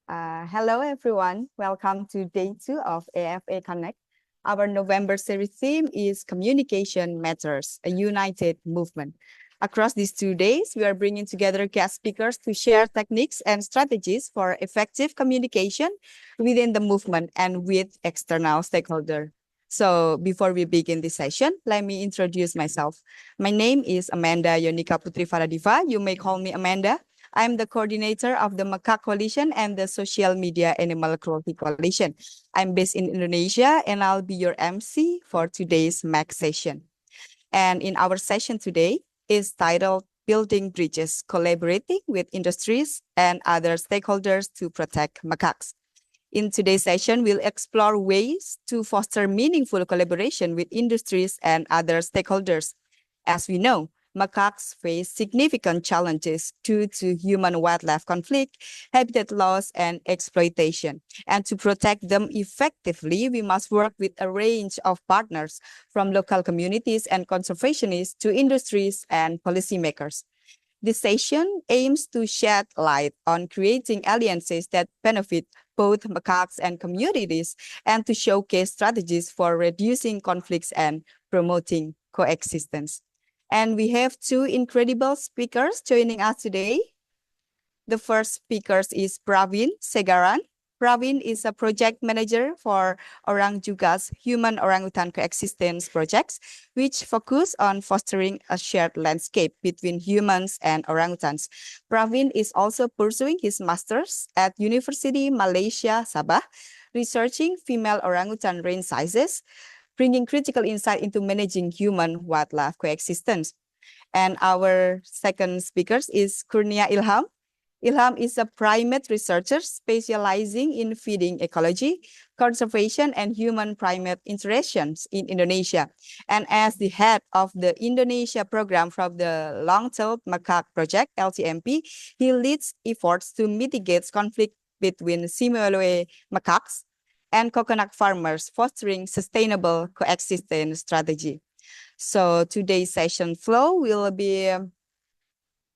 Hello, everyone. Welcome to day 2 of AfA Connect. Our November series theme is Communication Matters, a United Movement. Across these 2 days, we are bringing together guest speakers to share techniques and strategies for effective communication within the movement and with external stakeholders. So before we begin this session, let me introduce myself. My name is Amanda Yonika Putri Faradiva. You may call me Amanda. I'm the coordinator of the Macaque Coalition and the Social Media Animal Cruelty Coalition. I'm based in Indonesia, and I'll be your MC for today's MAC session. And in our session today is titled Building Bridges, Collaborating with Industries and Other Stakeholders to Protect Macaques. In today's session, we'll explore ways to foster meaningful collaboration with industries and other stakeholders. As we know, macaques face significant challenges due to human-wildlife conflict, habitat loss, and exploitation. And to protect them effectively, we must work with a range of partners, from local communities and conservationists to industries and policymakers. This session aims to shed light on creating alliances that benefit both macaques and communities, and to showcase strategies for reducing conflicts and promoting coexistence. And we have 2 incredible speakers joining us today. The first speaker is Pravind Segaran. Pravind is a project manager for OrangJuga's Human Orangutan Coexistence projects, which focus on fostering a shared landscape between humans and orangutans. Pravind is also pursuing his master's at University Malaysia Sabah, researching female orangutan range sizes, bringing critical insight into managing human-wildlife coexistence. And our second speaker is Kurnia Ilham. Ilham is a primate researcher specializing in feeding ecology, conservation, and human-primate interactions in Indonesia. And as the head of the Indonesia program from the Long-tailed Macaque Project, LTMP, he leads efforts to mitigate conflict between Simiolue macaques and coconut farmers, fostering sustainable coexistence strategy. So today's session flow will be,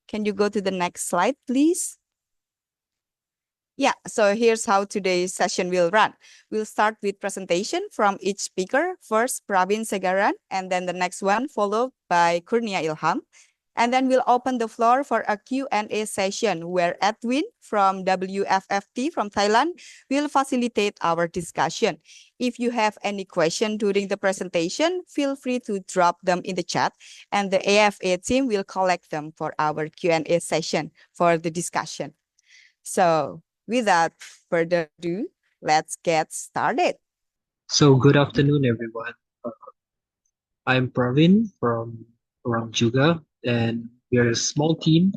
can you go to the next slide, please? Yeah, so here's how today's session will run. We'll start with presentation from each speaker, first Pravind Segaran, and then the next one followed by Kurnia Ilham. And then we'll open the floor for a Q&A session where Edwin from WFFT from Thailand will facilitate our discussion. If you have any question during the presentation, feel free to drop them in the chat, and the AfA team will collect them for our Q&A session for the discussion. So without further ado, let's get started. So good afternoon, everyone. I'm Pravind from OrangJuga, and we're a small team.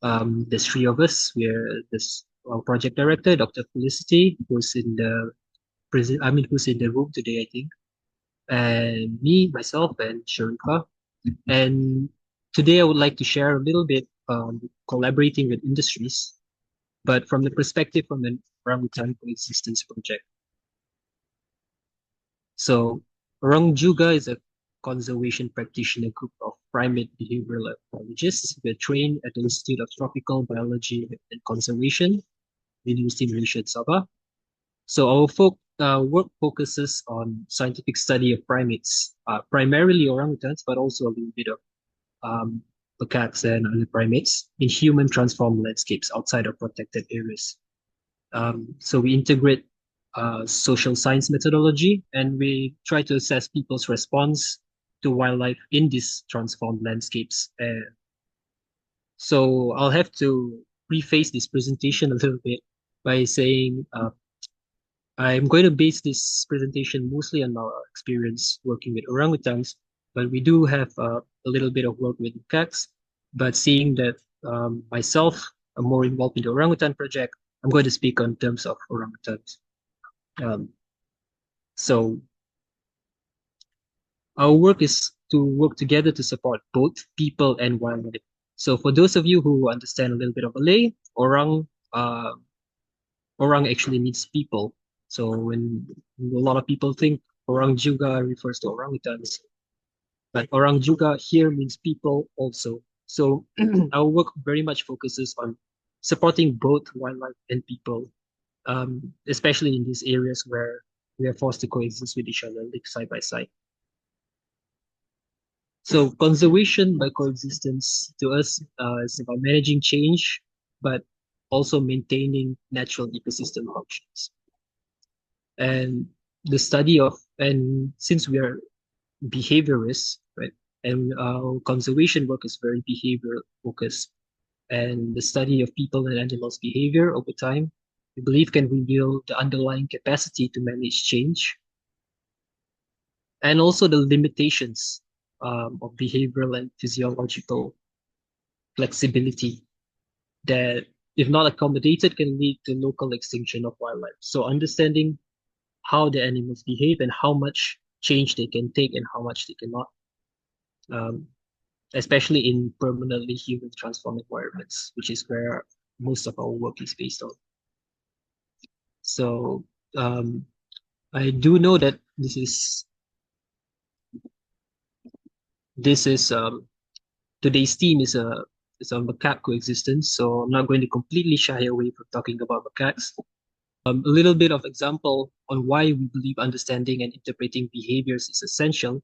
There's 3 of us. We're this project director, Dr. Felicity, who's in the who's in the room today, I think, and me, myself, and Sharika. And today I would like to share a little bit collaborating with industries, but from the perspective from an orangutan coexistence project. So OrangJuga is a conservation practitioner group of primate behavioral ecologists. We're trained at the Institute of Tropical Biology and Conservation, University of Malaysia Sabah. So our work focuses on scientific study of primates, primarily orangutans, but also a little bit of macaques and other primates in human transformed landscapes outside of protected areas. So we integrate social science methodology, and we try to assess people's response to wildlife in these transformed landscapes. So I'll have to preface this presentation a little bit by saying I'm going to base this presentation mostly on our experience working with orangutans, but we do have a little bit of work with macaques. But seeing that myself, I'm more involved in the orangutan project, I'm going to speak on terms of orangutans. So our work is to work together to support both people and wildlife. So for those of you who understand a little bit of Malay, orang actually means people. So when a lot of people think OrangJuga refers to orangutans, but OrangJuga here means people also. So our work very much focuses on supporting both wildlife and people especially in these areas where we are forced to coexist with each other, live side by side. So conservation by coexistence to us is about managing change, but also maintaining natural ecosystem functions. And the study of, and since we are behaviorists, right, and conservation work is very behavior focused, and the study of people and animals' behavior over time, we believe can reveal the underlying capacity to manage change and also the limitations of behavioral and physiological flexibility that, if not accommodated, can lead to local extinction of wildlife. So understanding how the animals behave and how much change they can take and how much they cannot, um, especially in permanently human transformed environments, which is where most of our work is based on. So I do know that today's theme is a macaque coexistence. So I'm not going to completely shy away from talking about macaques. A little bit of example on why we believe understanding and interpreting behaviors is essential.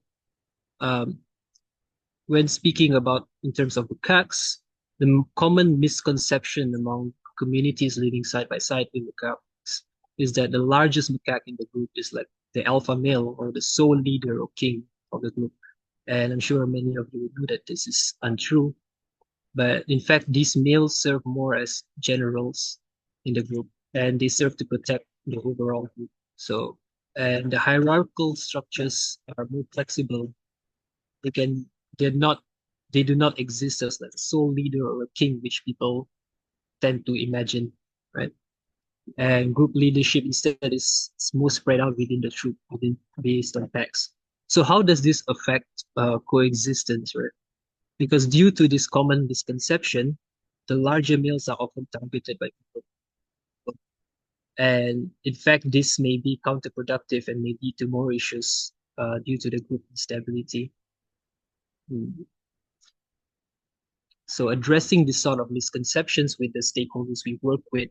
When speaking about in terms of macaques, the common misconception among communities living side by side with macaques is that the largest macaque in the group is like the alpha male or the sole leader or king of the group. And I'm sure many of you know that this is untrue. But in fact, these males serve more as generals in the group, and they serve to protect the overall group. So, and the hierarchical structures are more flexible. They can, they do not exist as like a sole leader or a king, which people tend to imagine, right? And group leadership instead is more spread out within the troop, based on packs. So how does this affect coexistence, right? Because due to this common misconception, the larger males are often targeted by people. And in fact, this may be counterproductive and may lead to more issues due to the group instability. So addressing this sort of misconceptions with the stakeholders we work with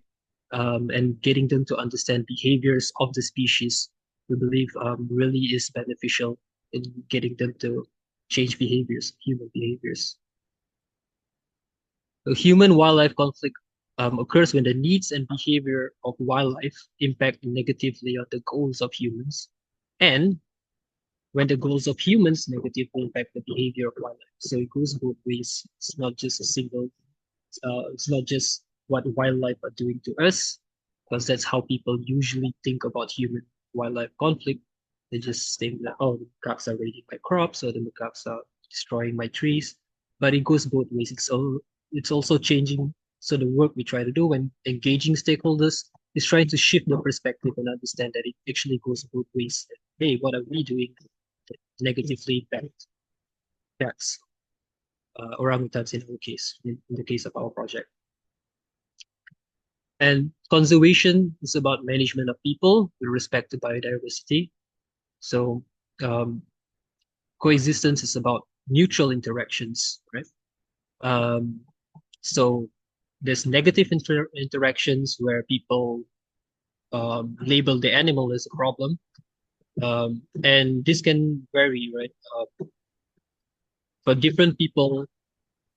and getting them to understand behaviors of the species, we believe really is beneficial in getting them to change behaviors, human behaviors. So human-wildlife conflict occurs when the needs and behavior of wildlife impact negatively on the goals of humans, and when the goals of humans negatively impact the behavior of wildlife. So it goes both ways. It's not just it's not just what wildlife are doing to us, because that's how people usually think about human-wildlife conflict. They just think that, oh, the macaques are raiding my crops, or the macaques are destroying my trees. But it goes both ways. It's also changing. So the work we try to do when engaging stakeholders is trying to shift the perspective and understand that it actually goes both ways. Hey, what are we doing that negatively impacts orangutans in our case, in the case of our project? And conservation is about management of people with respect to biodiversity. So coexistence is about mutual interactions, right? So there's negative interactions where people label the animal as a problem. And this can vary, right? For different people,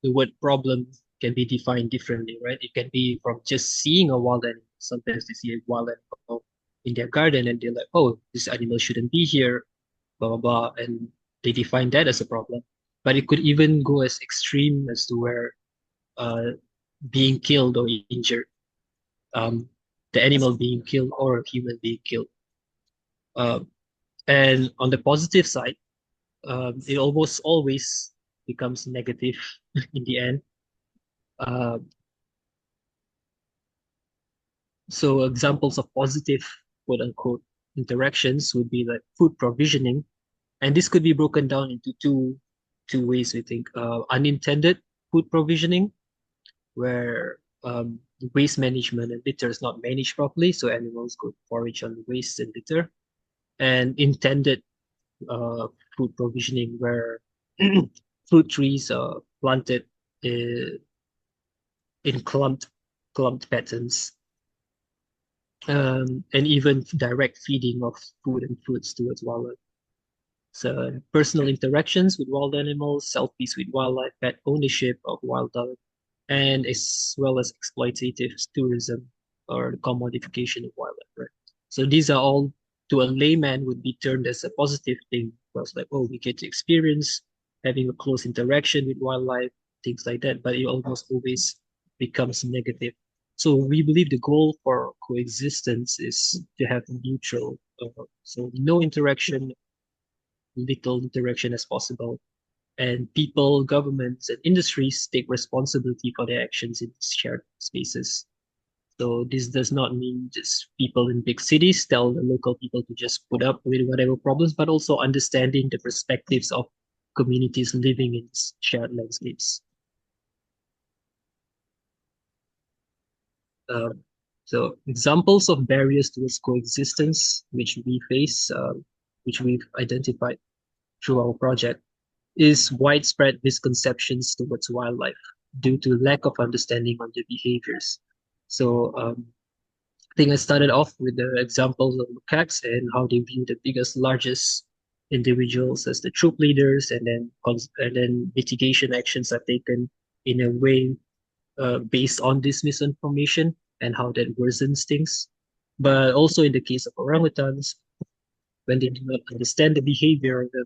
the word problem can be defined differently, right? It can be from just seeing a wild animal. Sometimes they see a wild animal in their garden and they're like, oh, this animal shouldn't be here, blah, blah, blah. And they define that as a problem. But it could even go as extreme as to where being killed or injured, the animal being killed or a human being killed. And on the positive side, it almost always becomes negative in the end. So examples of positive, quote unquote, interactions would be like food provisioning. And this could be broken down into two ways, we think. Unintended food provisioning, where waste management and litter is not managed properly, so animals go forage on waste and litter. And intended food provisioning, where fruit trees are planted in clumped patterns. and even direct feeding of food and fruits towards wildlife. So personal interactions with wild animals, selfies with wildlife, pet ownership of wildlife, and as well as exploitative tourism or the commodification of wildlife, right? So these are all, to a layman, would be termed as a positive thing. Because like, oh, we get to experience having a close interaction with wildlife, things like that, but it almost always becomes negative. So we believe the goal for coexistence is to have neutral, so no interaction, little interaction as possible, and people, governments, and industries take responsibility for their actions in these shared spaces. So this does not mean just people in big cities tell the local people to just put up with whatever problems, but also understanding the perspectives of communities living in these shared landscapes. Um, so examples of barriers towards coexistence, which we face, which we've identified through our project, is widespread misconceptions towards wildlife due to lack of understanding on their behaviors. So I think I started off with the examples of macaques and how they view the biggest, largest individuals as the troop leaders, and then mitigation actions are taken in a way based on this misinformation and how that worsens things. But also in the case of orangutans, when they do not understand the behavior of the,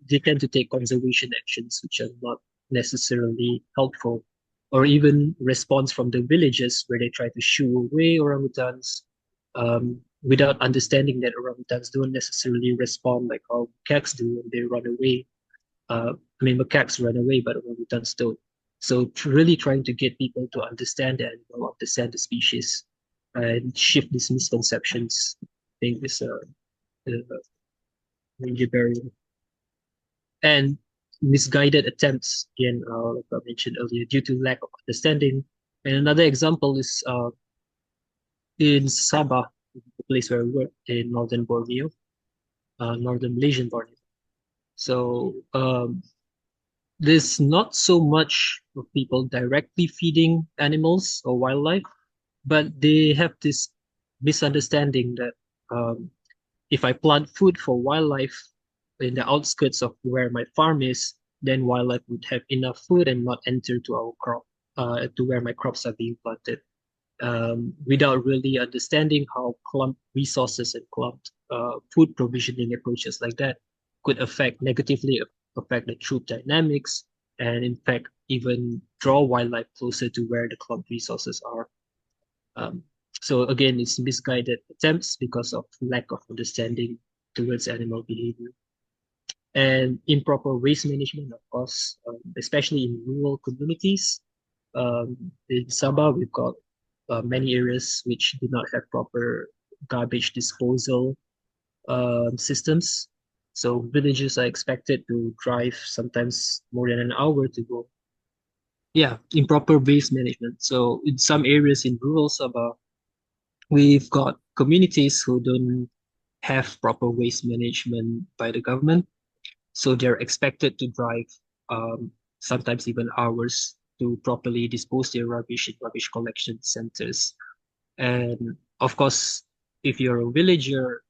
they tend to take conservation actions which are not necessarily helpful, or even response from the villages where they try to shoo away orangutans without understanding that orangutans don't necessarily respond like how macaques do when they run away. Macaques run away, but orangutans don't. So really trying to get people to understand the animal, understand the species, and shift these misconceptions, I think is a major barrier. And misguided attempts, again, like I mentioned earlier, due to lack of understanding. And another example is in Sabah, the place where we work in northern Borneo, northern Malaysian Borneo. So there's not so much of people directly feeding animals or wildlife, but they have this misunderstanding that if I plant food for wildlife in the outskirts of where my farm is, then wildlife would have enough food and not enter to our crop, to where my crops are being planted, without really understanding how clumped resources and clumped food provisioning approaches like that could negatively affect the troop dynamics, and in fact even draw wildlife closer to where the clumped resources are. Um, so again, it's misguided attempts because of lack of understanding towards animal behavior. And improper waste management, of course, especially in rural communities. In Sabah, we've got many areas which do not have proper garbage disposal systems. So villagers are expected to drive sometimes more than an hour to go. Yeah, improper waste management. So in some areas in rural Sabah, we've got communities who don't have proper waste management by the government. So they're expected to drive sometimes even hours to properly dispose their rubbish in rubbish collection centers. And of course, if you're a villager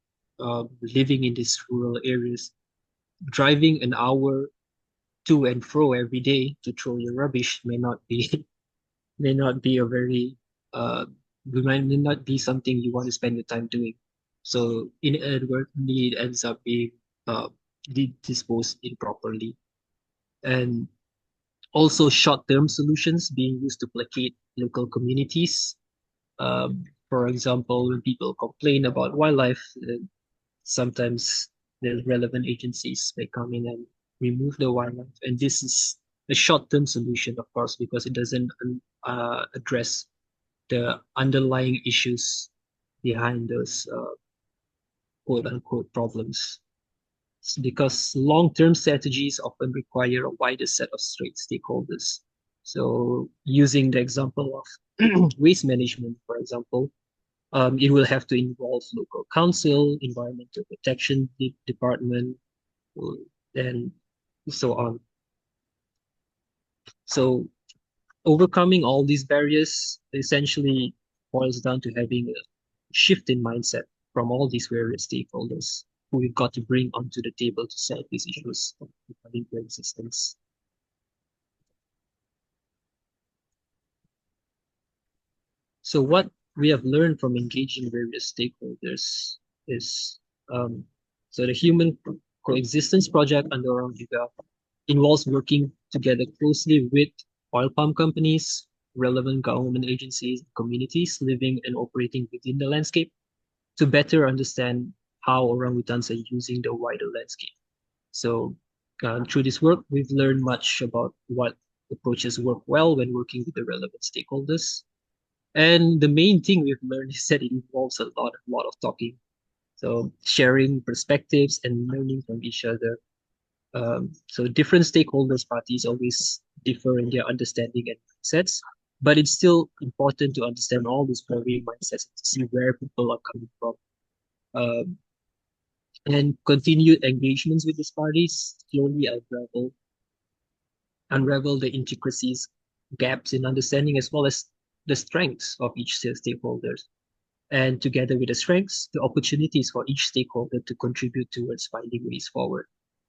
living in these rural areas, driving an hour to and fro every day to throw your rubbish may not be may not be a very uh may not be something you want to spend your time doing. So inadvertently it ends up being uh disposed improperly. And also short-term solutions being used to placate local communities. For example, when people complain about wildlife, sometimes the relevant agencies may come in and remove the wildlife. And this is a short-term solution, of course, because it doesn't address the underlying issues behind those quote-unquote problems. Because long-term strategies often require a wider set of stakeholders. So using the example of waste management, for example, it will have to involve local council, environmental protection department, and so on. So overcoming all these barriers essentially boils down to having a shift in mindset from all these various stakeholders who we've got to bring onto the table to solve these issues of into existence. So what we have learned from engaging various stakeholders is so the human coexistence project under OrangJuga involves working together closely with oil palm companies, relevant government agencies, communities living and operating within the landscape to better understand how orangutans are using the wider landscape. So through this work, we've learned much about what approaches work well when working with the relevant stakeholders. And the main thing we've learned is that it involves a lot of talking. So sharing perspectives and learning from each other. So different stakeholders parties always differ in their understanding and mindsets, but it's still important to understand all these varying mindsets to see where people are coming from. Um, and continued engagements with these parties slowly unravel the intricacies, gaps in understanding, as well as the strengths of each stakeholder. And together with the strengths, the opportunities for each stakeholder to contribute towards finding ways forward.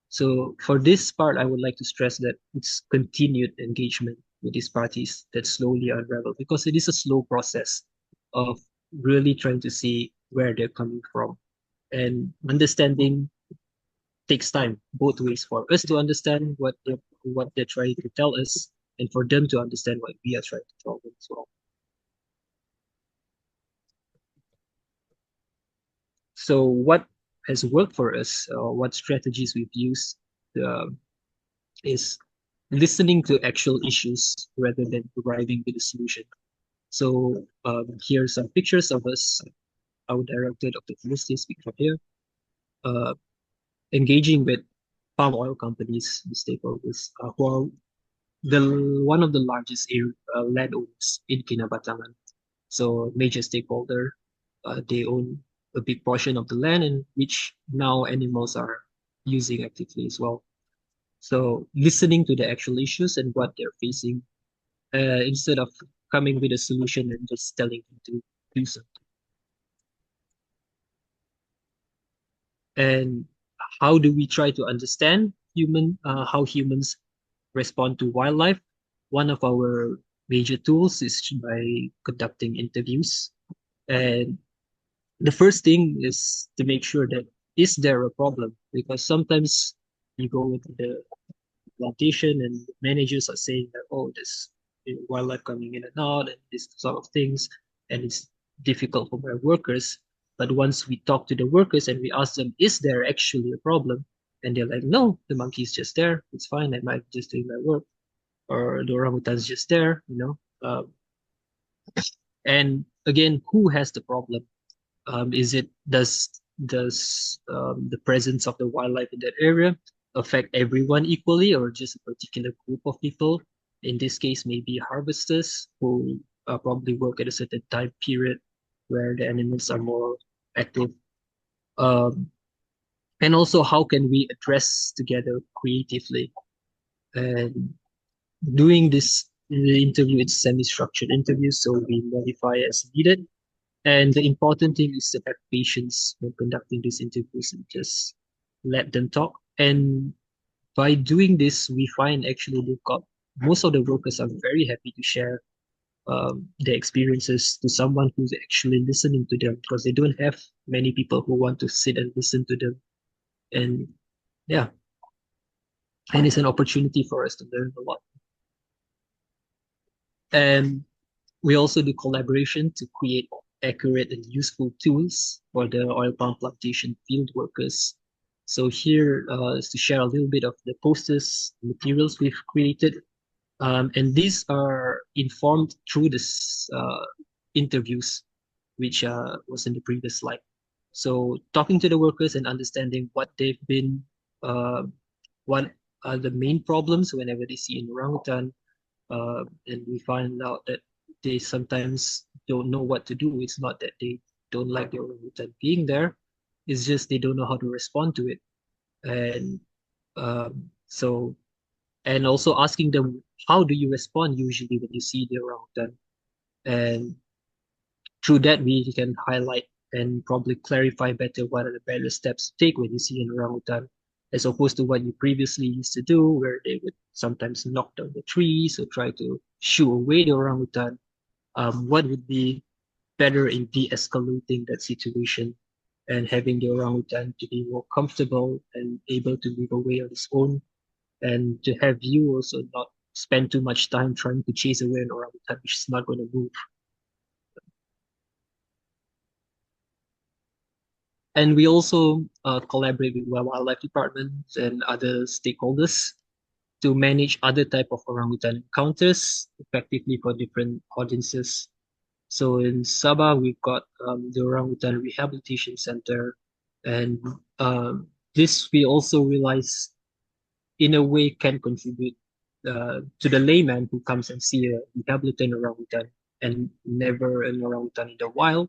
So for this part, I would like to stress that it's continued engagement with these parties that slowly unravel, because it is a slow process of really trying to see where they're coming from. And understanding takes time both ways, for us to understand what they're trying to tell us, and for them to understand what we are trying to tell them as well. So what has worked for us, what strategies we've used, uh, is listening to actual issues rather than arriving with a solution. So here are some pictures of us, our director, Dr. Felicity, speaking here, uh, engaging with palm oil companies, the stakeholders, who are one of the largest landowners in Kinabatangan. So major stakeholder, they own a big portion of the land in which now animals are using actively as well. So listening to the actual issues and what they're facing, instead of coming with a solution and just telling them to do something. And how do we try to understand how humans respond to wildlife? One of our major tools is by conducting interviews. And the first thing is to make sure that is there a problem? Because sometimes you go into the plantation and managers are saying that, oh, there's wildlife coming in and out and this sort of things, and it's difficult for my workers. But once we talk to the workers and we ask them, is there actually a problem? And they're like, no, the monkey's just there. It's fine. I might just doing my work. Or the orangutan's just there, you know. And again, who has the problem? Is it does the presence of the wildlife in that area affect everyone equally, or just a particular group of people? In this case, maybe harvesters who probably work at a certain time period where the animals are more active. Um, and also, how can we address together creatively? And doing this interview, it's semi-structured interview, so we modify as needed. And the important thing is to have patience when conducting these interviews and just let them talk. And by doing this, we find actually they've got most of the workers are very happy to share their experiences to someone who's actually listening to them, because they don't have many people who want to sit and listen to them. And yeah, and it's an opportunity for us to learn a lot. And we also do collaboration to create accurate and useful tools for the oil palm plantation field workers. So here is to share a little bit of the posters, materials we've created. And these are informed through this interviews, which was in the previous slide. So talking to the workers and understanding what they've been, what are the main problems whenever they see an orangutan, and we find out that they sometimes don't know what to do. It's not that they don't like the orangutan being there, it's just they don't know how to respond to it. And so, and also asking them, how do you respond usually when you see the orangutan? And through that, we can highlight and probably clarify better what are the better steps to take when you see an orangutan, as opposed to what you previously used to do, where they would sometimes knock down the trees or try to shoo away the orangutan. What would be better in de-escalating that situation and having the orangutan to be more comfortable and able to move away on its own, and to have you also not spend too much time trying to chase away an orangutan which is not going to move. And we also collaborate with wildlife departments and other stakeholders to manage other type of orangutan encounters effectively for different audiences. So in Sabah, we've got the Orangutan Rehabilitation Center, and this we also realize in a way can contribute to the layman who comes and see a rehabilitated orangutan and never an orangutan in the wild.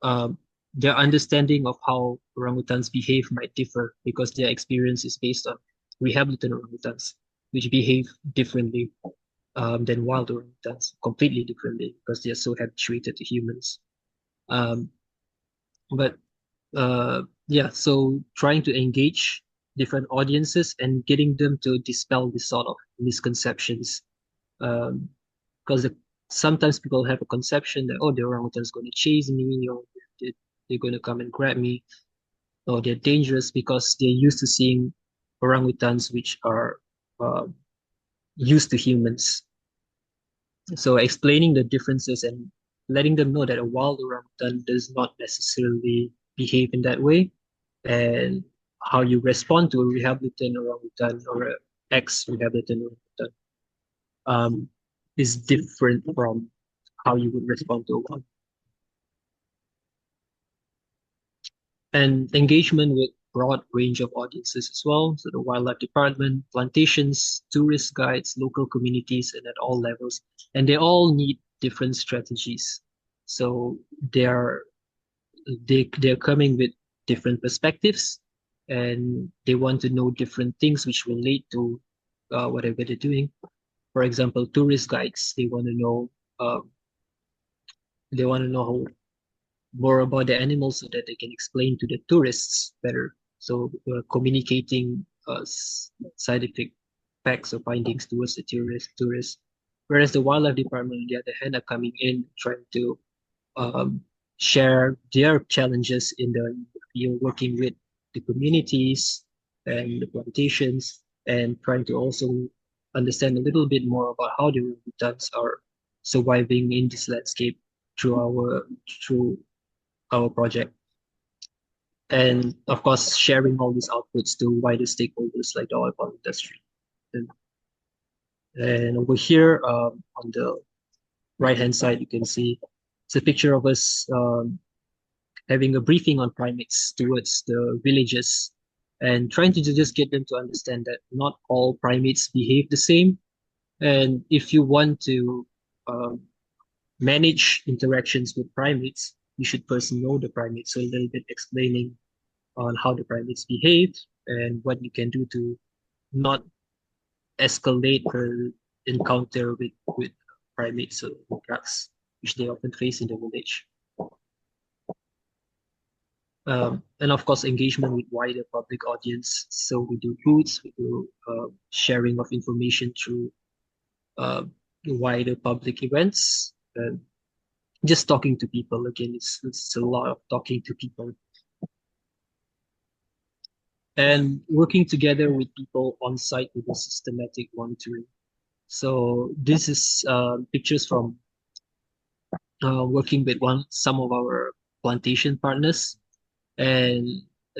Um, their understanding of how orangutans behave might differ because their experience is based on rehabilitated orangutans, which behave differently than wild orangutans, completely differently because they are so habituated to humans. Um, but yeah, so trying to engage different audiences and getting them to dispel this sort of misconceptions. Because sometimes people have a conception that, oh, the orangutan is going to chase me, or they're going to come and grab me, or they're dangerous because they're used to seeing orangutans which are uh, used to humans. So explaining the differences and letting them know that a wild orangutan does not necessarily behave in that way, and how you respond to a rehabilitated orangutan or an ex-rehabilitated orangutan um, is different from how you would respond to a wild. And engagement with broad range of audiences as well. So the wildlife department, plantations, tourist guides, local communities, and at all levels. And they all need different strategies. So they're coming with different perspectives, and they want to know different things which relate to whatever they're doing. For example, tourist guides, uh, they want to know how more about the animals so that they can explain to the tourists better. So communicating scientific facts or findings towards the tourists. Whereas the wildlife department, on the other hand, are coming in trying to um, share their challenges in the field, working with the communities and the plantations, and trying to also understand a little bit more about how the orangutans are surviving in this landscape through our project. And of course, sharing all these outputs to wider stakeholders like the oil palm industry. And over here on the right-hand side, you can see it's a picture of us having a briefing on primates towards the villages and trying to just get them to understand that not all primates behave the same. And if you want to um, manage interactions with primates, you should first know the primates. So a little bit explaining on how the primates behave and what you can do to not escalate her encounter with primates or drugs, which they often face in the village. And of course, engagement with wider public audience. So we do booths, we do sharing of information through uh, wider public events, and just talking to people. Again, it's a lot of talking to people and working together with people on site with a systematic monitoring. So this is pictures from working with some of our plantation partners, and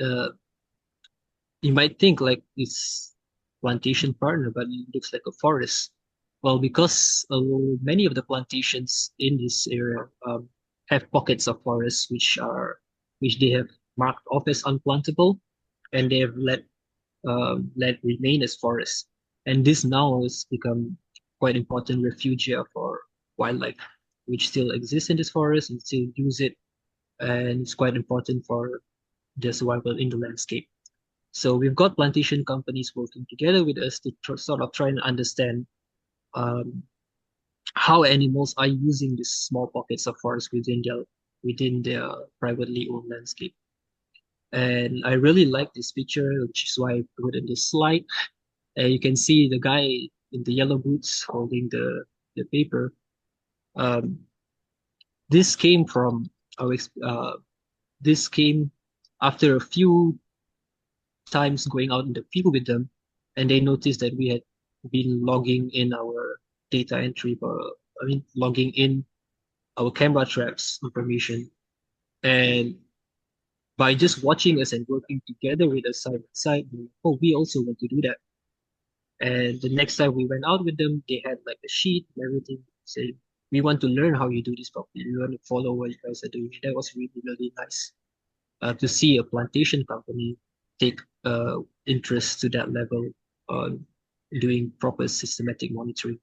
uh, you might think like it's plantation partner, but it looks like a forest. Well, because many of the plantations in this area have pockets of forests which they have marked off as unplantable, and they have let remain as forests. And this now has become quite important refugia for wildlife, which still exists in this forest and still use it, and it's quite important for the survival in the landscape. So we've got plantation companies working together with us to sort of try and understand um, how animals are using these small pockets of forest within within their privately owned landscape. And I really like this picture, which is why I put in this slide. You can see the guy in the yellow boots holding the paper. Um, this came from our this came after a few times going out in the field with them, and they noticed that we had been logging in our data entry, logging in our camera traps information. And by just watching us and working together with us side by side, we also want to do that. And the next time we went out with them, they had like a sheet and everything saying, we want to learn how you do this properly. We want to follow what you guys are doing. That was really, really nice to see a plantation company take interest to that level on doing proper systematic monitoring.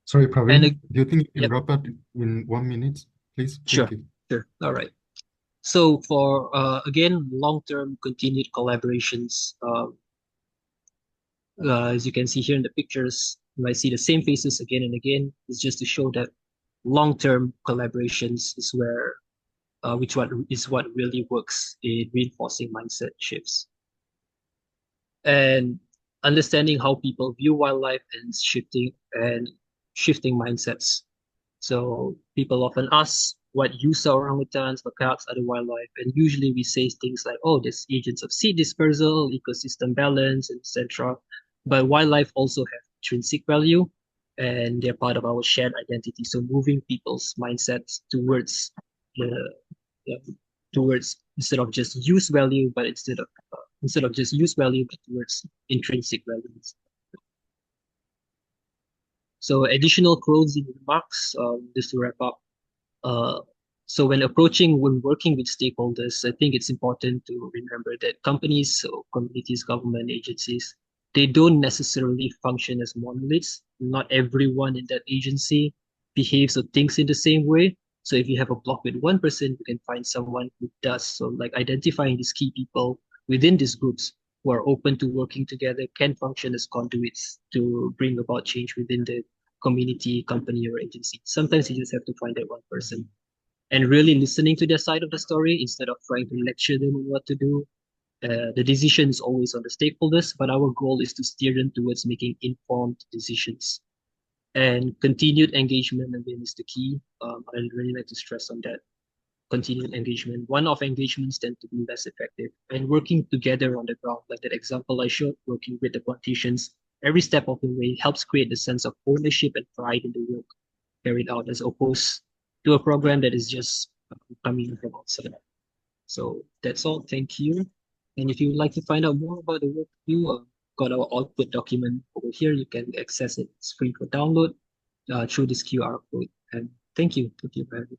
Sorry, Pravind, And do you think you can yep. wrap up in 1 minute, please? Sure. Thank you. Sure. All right. So for, again, long-term continued collaborations, as you can see here in the pictures, you might see the same faces again and again. It's just to show that long-term collaborations is where, what really works in reinforcing mindset shifts. And understanding how people view wildlife and shifting mindsets. So people often ask what use are orangutans, macaques, other wildlife, and usually we say things like, "Oh, there's agents of seed dispersal, ecosystem balance, etc." But wildlife also have intrinsic value, and they're part of our shared identity. So moving people's mindsets towards instead of just use value, but instead of just use value, but towards intrinsic values. So additional closing remarks, just to wrap up. So when working with stakeholders, I think it's important to remember that companies, so communities, government agencies, they don't necessarily function as monoliths. Not everyone in that agency behaves or thinks in the same way. So if you have a block with one person, you can find someone who does. So like identifying these key people within these groups who are open to working together can function as conduits to bring about change within the community, company, or agency. Sometimes you just have to find that one person and really listening to their side of the story instead of trying to lecture them on what to do. The decision is always on the stakeholders, but our goal is to steer them towards making informed decisions. And continued engagement, again, is the key. I'd really like to stress on that. Continued engagement. One-off engagements tend to be less effective. And working together on the ground, like that example I showed, working with the plantations, every step of the way helps create a sense of ownership and pride in the work carried out, as opposed to a program that is just coming from outside. So that's all. Thank you. And if you would like to find out more about the work we do, got our output document over here. You can access it. It's free for download through this QR code. And thank you. Thank you very much.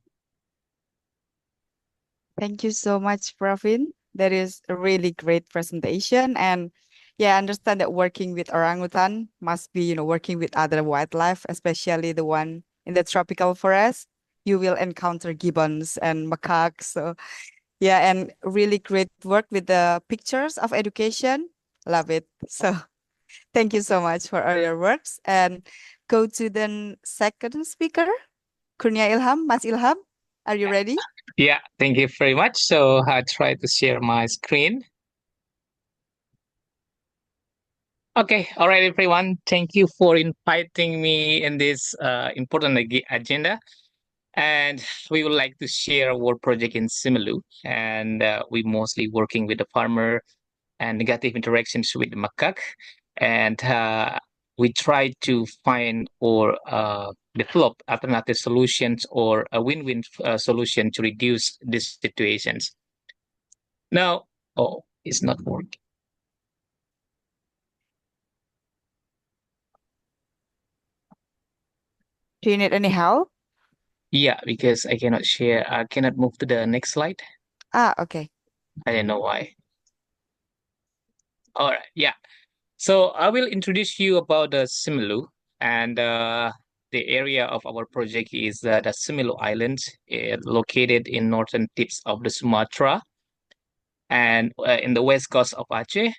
Thank you so much, Pravind. That is a really great presentation. And yeah, I understand that working with orangutan must be, working with other wildlife, especially the one in the tropical forest. You will encounter gibbons and macaques. So yeah, and really great work with the pictures of education. Love it. So thank you so much for all your works. And go to the second speaker, Kurnia Ilham. Mas Ilham, are you ready? Yeah, thank you very much. So I try to share my screen. Okay, all right, everyone. Thank you for inviting me in this important agenda. And we would like to share our project in Simelu. And we mostly working with the farmer and negative interactions with the macaque. And we try to find or develop alternative solutions or a win-win solution to reduce these situations. Now, oh, it's not working. Do you need any help? Yeah, because I cannot share. I cannot move to the next slide. Okay. I don't know why. All right, yeah. So I will introduce you about the Simelu, and the area of our project is the Simelu Islands, located in northern tips of the Sumatra and in the west coast of Aceh.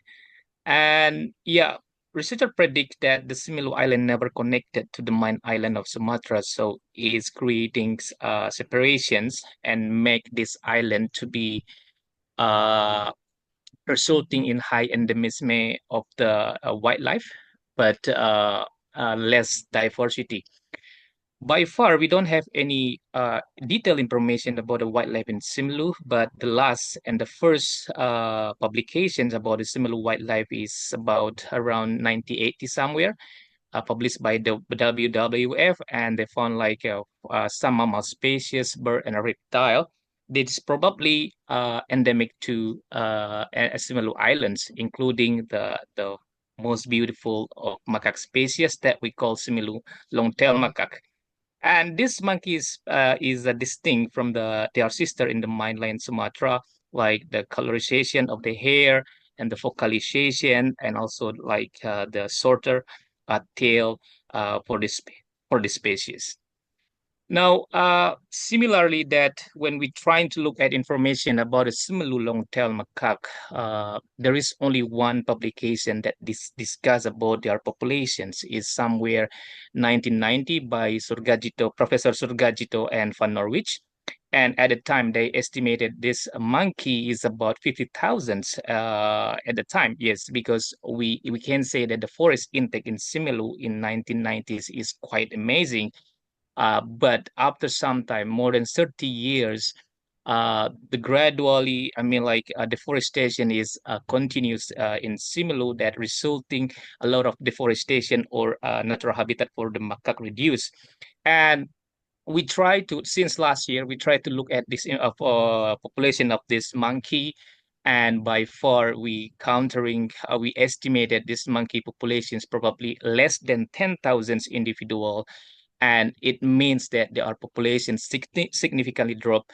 And yeah, researchers predict that the Similu Island never connected to the main island of Sumatra, so it's creating separations and make this island to be resulting in high endemism of the wildlife, but less diversity. By far, we don't have any detailed information about the wildlife in Simelu, but the last and the first publications about the Simelu wildlife is about around 1980 somewhere, published by the WWF, and they found like some mammal species, bird and a reptile. It's probably endemic to Simelu Islands, including the most beautiful of macaque species that we call Simelu long-tailed macaque. And this monkey is distinct from their sister in the mainland Sumatra, like the colorization of the hair and the focalization, and also like the shorter tail for this species. Now, similarly, that when we trying to look at information about a similar long-tailed macaque, there is only one publication that discuss about their populations is somewhere 1990 by Professor Surgajito and Van Norwich. And at the time, they estimated this monkey is about 50,000 at the time. Yes, because we can say that the forest intake in Similu in 1990s is quite amazing. But after some time, more than 30 years, the gradually, deforestation is continuous in Similu, that resulting a lot of deforestation or natural habitat for the macaque reduce. And we try to, since last year, we try to look at this population of this monkey. And by far, we estimated this monkey population is probably less than 10,000 individual, and it means that there are populations significantly dropped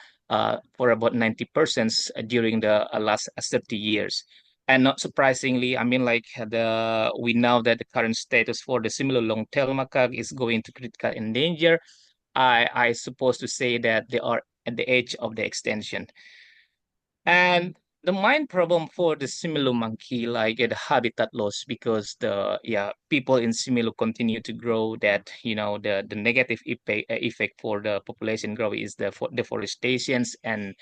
for about 90% during the last 30 years. And not surprisingly, we know that the current status for the similar long-tailed macaque is going to critical endanger. I suppose to say that they are at the edge of the extinction. And the main problem for the Similu monkey, like the habitat loss, because people in Similu continue to grow. That the negative effect for the population growth is the deforestations, and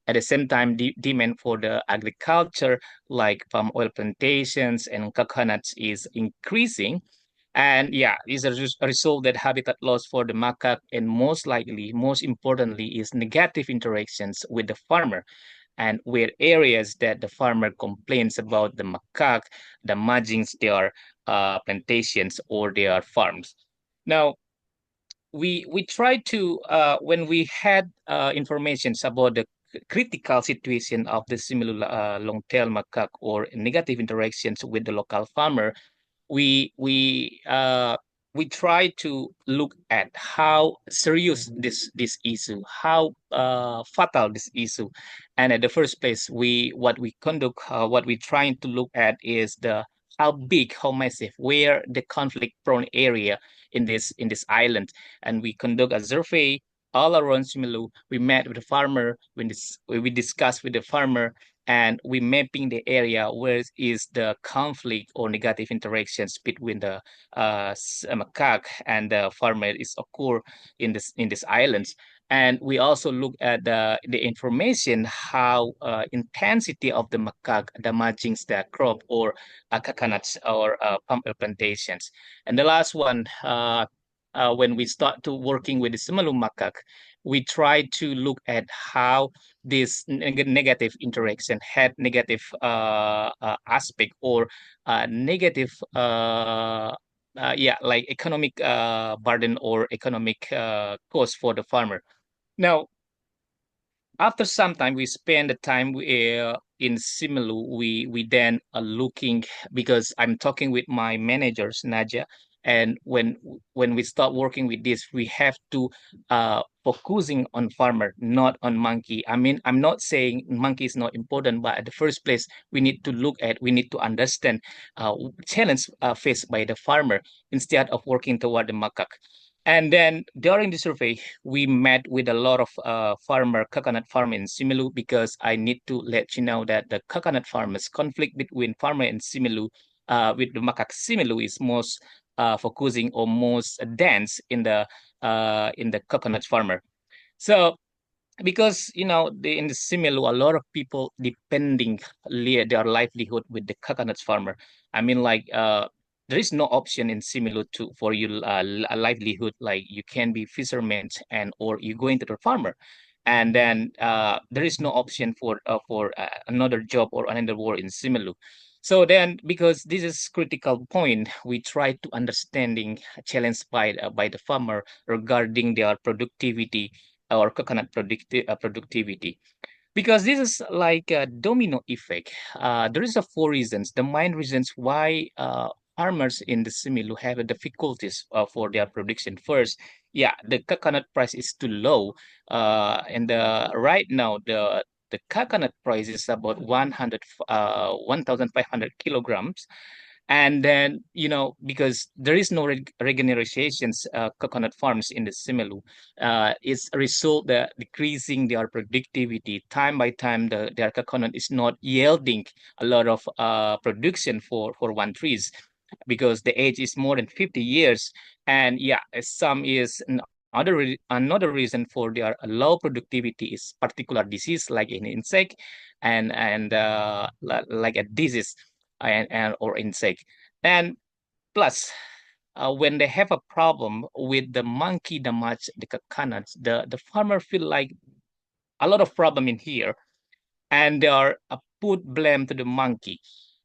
at the same time demand for the agriculture like palm oil plantations and coconuts is increasing. And is a result that habitat loss for the macaque, and most importantly, is negative interactions with the farmer, and where areas that the farmer complains about the macaque damaging their plantations or their farms. Now, we try to when we had information about the critical situation of the similar long-tailed macaque or negative interactions with the local farmer, we try to look at how serious this issue, how fatal this issue, and at the first place, what we trying to look at is the how big, how massive, where the conflict-prone area in this island, and we conduct a survey all around Similu. We met with the farmer. We discussed with the farmer, and we mapping the area where is the conflict or negative interactions between the macaque and the farmer is occur in this islands. And we also look at the information how intensity of the macaque damaging the crop or coconuts or palm oil plantations. And the last one, when we start to working with the Simalu macaque, we try to look at how this negative interaction had negative aspect or negative like economic burden or economic cost for the farmer. Now, after some time, we spend the time in Simelu. We then are looking, because I'm talking with my managers, Nadia, and when we start working with this, we have to focusing on farmer, not on monkey. I mean, I'm not saying monkey is not important, but at the first place, we need to understand challenge faced by the farmer instead of working toward the macaque. And then during the survey, we met with a lot of coconut farmer in Similu, because I need to let you know that the coconut farmers conflict between farmer and Similu with the macaque similu is most focusing or most dense in the coconut farmer. So because in the similu, a lot of people depending their livelihood with the coconut farmer. I mean, like there is no option in similu to for you a livelihood, like you can be fishermen and or you go into the farmer, and then there is no option for another job or another work in similu. So then, because this is critical point, we try to understanding challenge by the farmer regarding their productivity or coconut productivity, because this is like a domino effect. There is a four reasons. The main reasons why farmers in the Similu have a difficulties for their production. First, yeah, the coconut price is too low, and right now the coconut price is about 1,500 kilograms. And then, because there is no regenerations coconut farms in the Similu, it's a result that decreasing their productivity time by time. Their coconut is not yielding a lot of production for one trees, because the age is more than 50 years. And yeah, some is another reason for their low productivity is particular disease like an insect and like a disease and or insect. And plus, when they have a problem with the monkey damage the coconuts, the farmer feel like a lot of problem in here, and they are put blame to the monkey.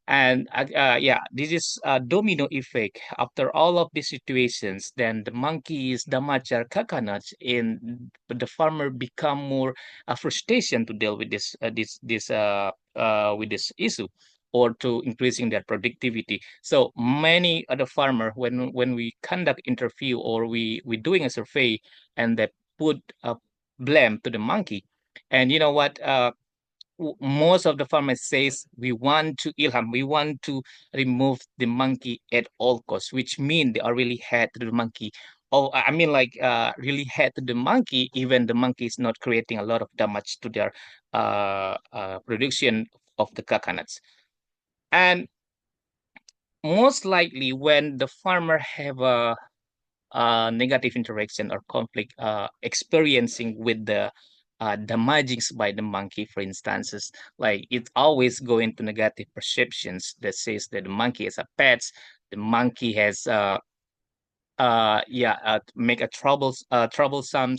And yeah, this is a domino effect. After all of these situations, then the monkeys damage our coconuts, and the farmer become more frustration to deal with with this issue, or to increasing their productivity. So many other farmer, when we conduct interview or we doing a survey, and they put blame to the monkey. And you know what? Most of the farmers says we want to Ilham, we want to remove the monkey at all costs, which mean they are really hate to the monkey. Oh, I mean, like really hate to the monkey, even the monkey is not creating a lot of damage to their production of the coconuts. And most likely when the farmer have a negative interaction or conflict experiencing with the damagings by the monkey, for instances, like it's always going to negative perceptions that says that the monkey is a pet, the monkey has make a troublesome,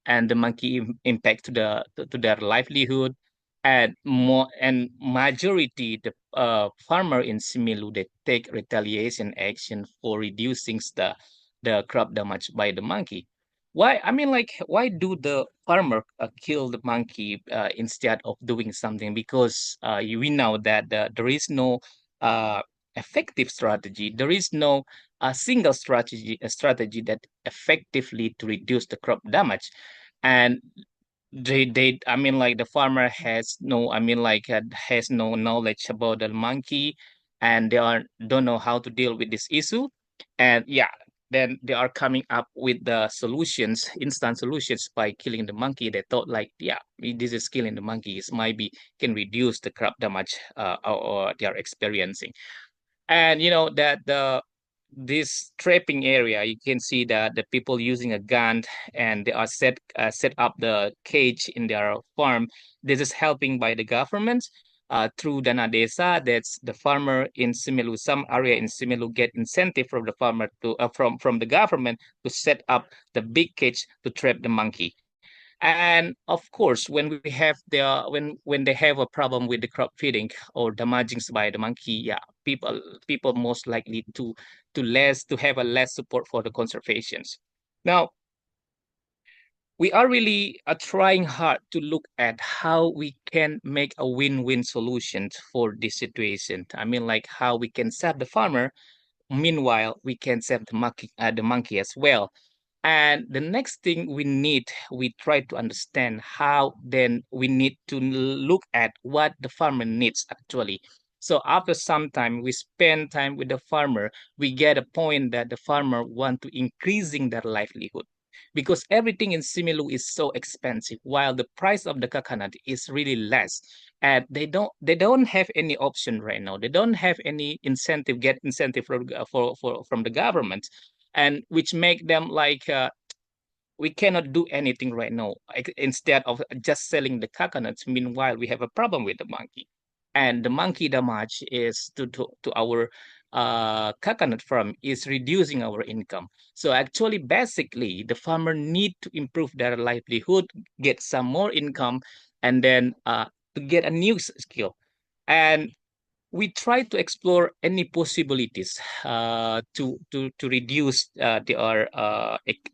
and the monkey impact to to their livelihood. And more and majority the farmer in Similu, they take retaliation action for reducing the crop damage by the monkey. Why? I mean, like, why do the farmer kill the monkey instead of doing something? Because we know that there is no uh, effective strategy. There is no a single strategy that effectively to reduce the crop damage. And they I mean, like, the farmer has no, I mean, like, has no knowledge about the monkey, and they are don't know how to deal with this issue. And yeah, then they are coming up with the solutions, instant solutions, by killing the monkey. They thought, like, yeah, this is killing the monkeys maybe can reduce the crop damage or they are experiencing. And that this trapping area, you can see that the people using a gun, and they are set up the cage in their farm. This is helping by the government through Dana Desa. That's the farmer in Similu, some area in Similu get incentive from the farmer to from the government to set up the big cage to trap the monkey. And of course, when we have when they have a problem with the crop feeding or damagings by the monkey, yeah, people most likely to have a less support for the conservations. Now, we are really trying hard to look at how we can make a win-win solution for this situation. I mean, like, how we can save the farmer, meanwhile we can save the monkey as well. And the next thing we try to understand how then we need to look at what the farmer needs actually. So after some time, we spend time with the farmer, we get a point that the farmer want to increasing their livelihood. because everything in Similu is so expensive, while the price of the coconut is really less. And they don't have any option right now. They don't have any get incentive from the government, and which make them like we cannot do anything right now. Instead of just selling the coconuts, meanwhile we have a problem with the monkey, and the monkey damage is to our coconut farm is reducing our income. So actually, basically, the farmer need to improve their livelihood, get some more income, and then to get a new skill. And we try to explore any possibilities to reduce their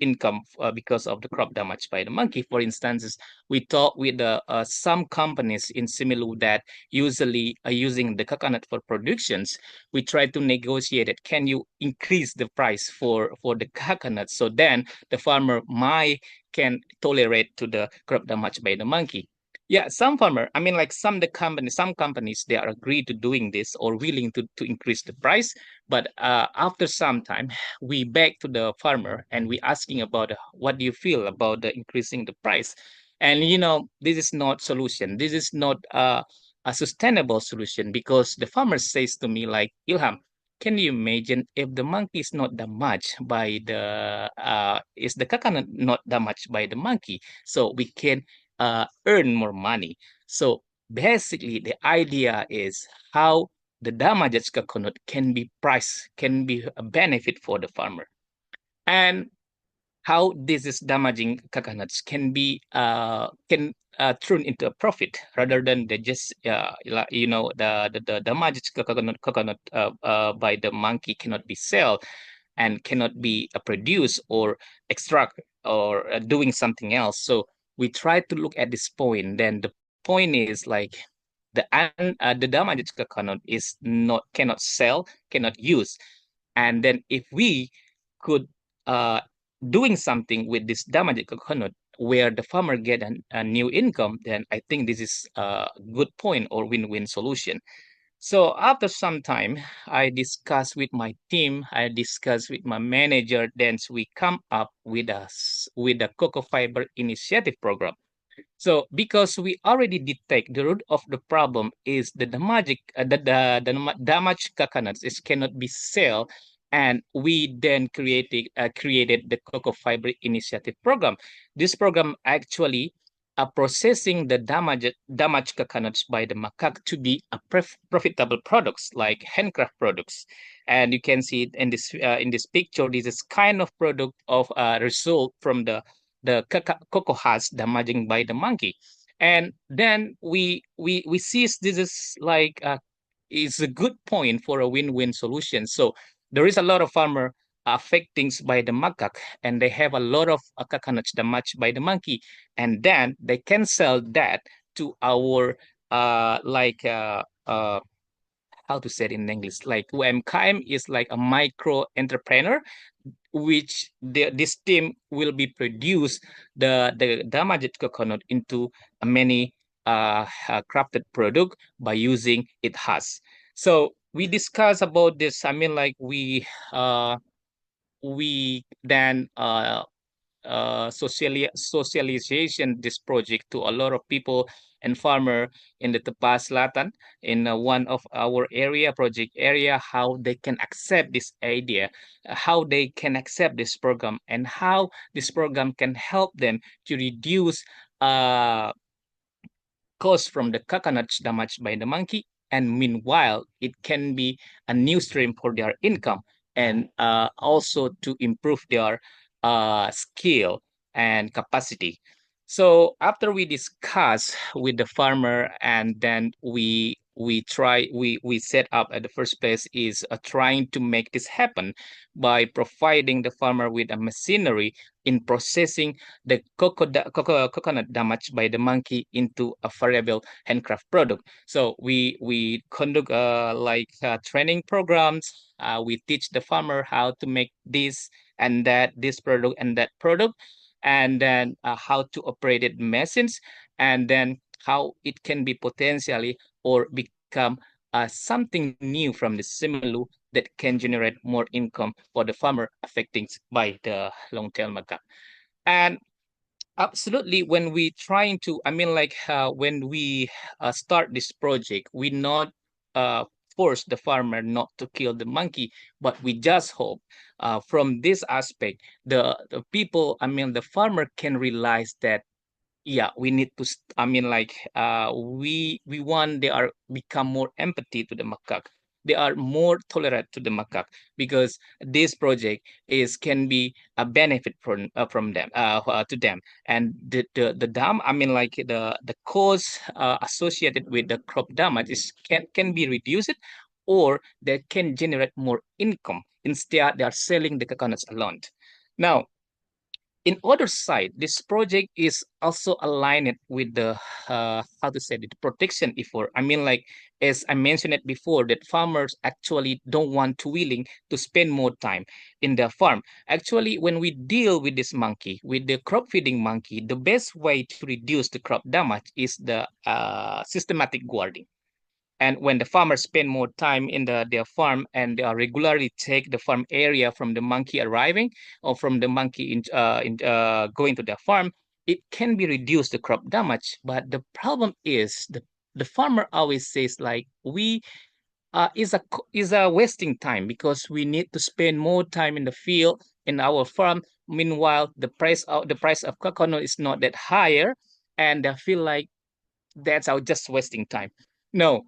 income because of the crop damage by the monkey. For instance, we talk with some companies in Similu that usually are using the coconut for productions. We try to negotiate it. Can you increase the price for the coconut, so then the farmer might can tolerate to the crop damage by the monkey? Yeah, some farmer, I mean, like some companies, they are agreed to doing this or willing to increase the price. But after some time, we back to the farmer and we asking about what do you feel about the increasing the price? And this is not solution. This is not a sustainable solution, because the farmer says to me like, Ilham, can you imagine if the monkey is not damaged by is the coconut not damaged by the monkey? So we can earn more money. So basically, the idea is how the damaged coconut can be priced, can be a benefit for the farmer, and how this is damaging coconuts can be turned into a profit rather than the just the damaged coconut by the monkey cannot be sold and cannot be produced or extract or doing something else. So we try to look at this point. Then the point is like the damaged coconut is not cannot sell, cannot use, and then if we could doing something with this damaged coconut where the farmer get a new income, then I think this is a good point or win-win solution. So after some time, I discussed with my team, I discussed with my manager, then we come up with a cocoa fiber initiative program. So because we already detect the root of the problem is the damaged coconuts is cannot be sold, and we then created the cocoa fiber initiative program. This program actually processing the damaged coconuts by the macaque to be a profitable products like handcraft products. And you can see it in this picture. This is kind of product of result from the cocoa husk damaging by the monkey. And then we see this is like is a good point for a win-win solution. So there is a lot of farmer affecting by the macaque, and they have a lot of coconuts damaged by the monkey, and then they can sell that to our how to say it in English, like UMKM is like a micro entrepreneur, which this team will be produce the damaged coconut into a many crafted product by using it has. So we discuss about this. I mean, like we then socialization this project to a lot of people and farmer in the Tepas Selatan in one of our project area, how they can accept this idea, how they can accept this program, and how this program can help them to reduce cost from the coconuts damaged by the monkey, and meanwhile it can be a new stream for their income, and also to improve their skill and capacity. So after we discuss with the farmer, and then we set up at the first place is trying to make this happen by providing the farmer with a machinery in processing the coconut damaged by the monkey into a variable handcraft product. So we conduct training programs. We teach the farmer how to make this product and that product, and then how to operate it machines, and then how it can be potentially or become something new from the Simulu that can generate more income for the farmer affecting by the long tail macaque. And absolutely, when we trying to, when we start this project, we not uh, force the farmer not to kill the monkey, but we just hope from this aspect, the people, the farmer can realize that yeah, we need to we want they are become more empathy to the macaque, they are more tolerant to the macaque, because this project is can be a benefit from them to them. And the dam, the cost associated with the crop damage is can be reduced, or they can generate more income instead they are selling the coconuts alone. Now, in other side, this project is also aligned with the how to say it, the protection effort. As I mentioned it before, that farmers actually don't want to willing to spend more time in the farm. Actually, when we deal with this monkey, with the crop feeding monkey, the best way to reduce the crop damage is the systematic guarding. And when the farmers spend more time in their farm, and they regularly take the farm area from the monkey arriving, or from the monkey going to their farm, it can be reduced the crop damage. But the problem is the farmer always says like, we is a wasting time, because we need to spend more time in the field in our farm. Meanwhile, the price of coconut is not that higher, and I feel like that's our just wasting time. No,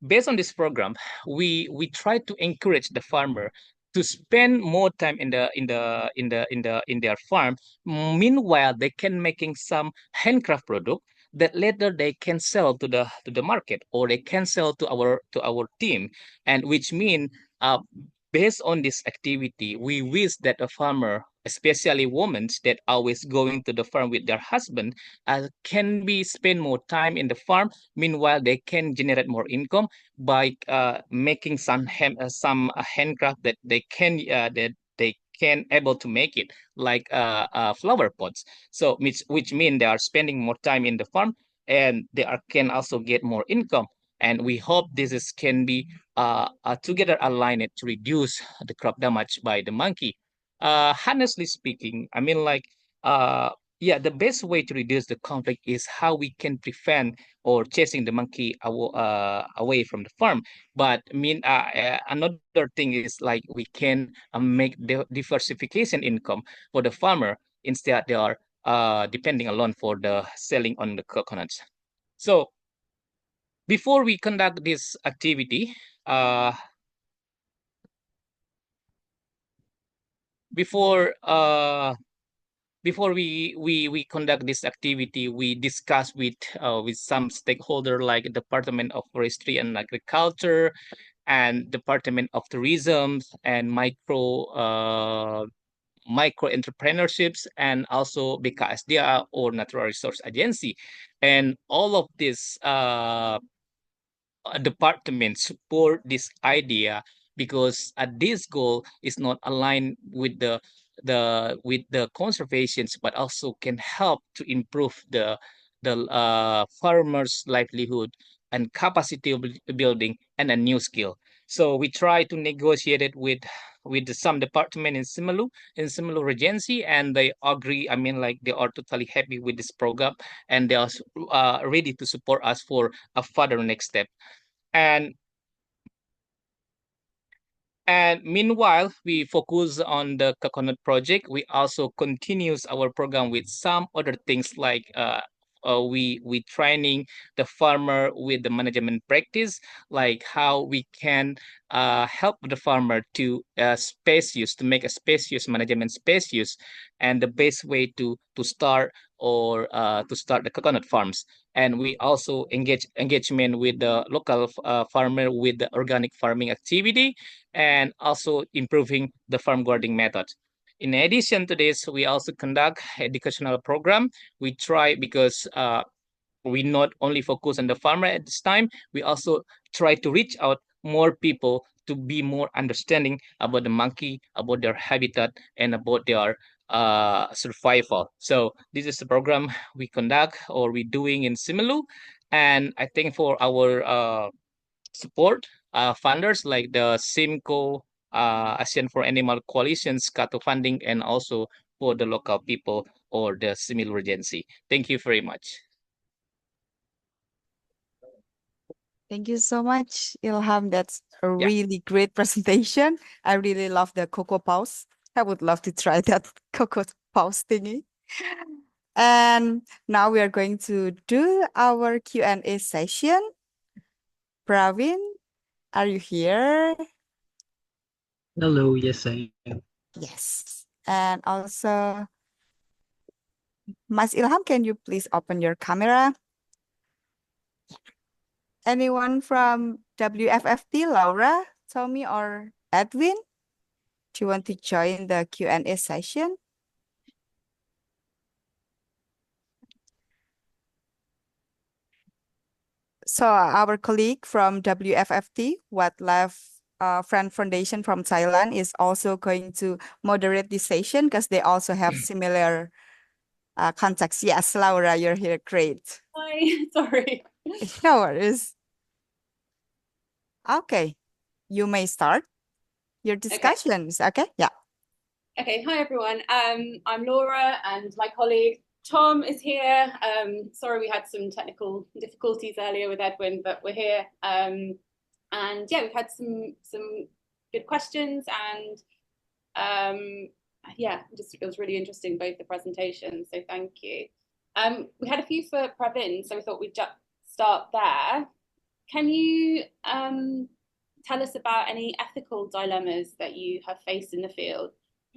based on this program, we try to encourage the farmer to spend more time in their farm. Meanwhile, they can making some handcraft product that later they can sell to the market, or they can sell to our team. And which mean, based on this activity, we wish that a farmer, especially women that always going to the farm with their husband, can be spend more time in the farm. Meanwhile, they can generate more income by making some handcraft that they can able to make it, like flower pots. So which mean they are spending more time in the farm, and they are can also get more income. And we hope this is can be together aligned to reduce the crop damage by the monkey. Honestly speaking, uh, yeah, the best way to reduce the conflict is how we can prevent or chasing the monkey away from the farm. But another thing is like we can make the diversification income for the farmer, instead they are depending alone for the selling on the coconuts. So before we conduct this activity, uh, before before we conduct this activity, we discuss with some stakeholder like Department of Forestry and Agriculture, and Department of Tourism, and micro entrepreneurships, and also BKSDA, or Natural Resource Agency. And all of this department support this idea, because this goal is not aligned with the conservations, but also can help to improve the farmers livelihood and capacity building and a new skill. So we try to negotiate it with some department in similar regency, and they agree. They are totally happy with this program, and they are ready to support us for a further next step. And meanwhile, we focus on the coconut project. We also continues our program with some other things like we training the farmer with the management practice, like how we can help the farmer to space use, to make a space use management space use, and the best way to start or to start the coconut farms. And we also engagement with the local farmer with the organic farming activity, and also improving the farm guarding method. In addition to this, we also conduct educational program. We try, because we not only focus on the farmer at this time, we also try to reach out more people to be more understanding about the monkey, about their habitat, and about their survival. So this is the program we conduct or we doing in Simelu. And I think for our support funders like the SIMCO, ASEAN for Animal Coalitions, Kato Funding, and also for the local people or the Similu Regency. Thank you very much. Thank you so much, Ilham. That's a Yeah. really great presentation. I really love the cocoa pause. I would love to try that cocoa pause thingy. And now we are going to do our Q&A session. Pravind, are you here? Hello, yes, I am. Yes. And also, Mas Ilham, can you please open your camera? Anyone from WFFT, Laura, Tommy, or Edwin? Do you want to join the Q&A session? So our colleague from WFFT, Wildlife Friend Foundation from Thailand, is also going to moderate this session because they also have similar contacts. Yes, Laura, you're here. Great. Hi, sorry. No worries. Okay, you may start your discussions. Okay, yeah. Okay, hi everyone. I'm Laura and my colleague Tom is here. Sorry we had some technical difficulties earlier with Edwin, but we're here. And yeah, we've had some good questions and yeah, it was really interesting, both the presentations, so thank you. We had a few for Pravind, so we thought we'd just start there. Can you tell us about any ethical dilemmas that you have faced in the field,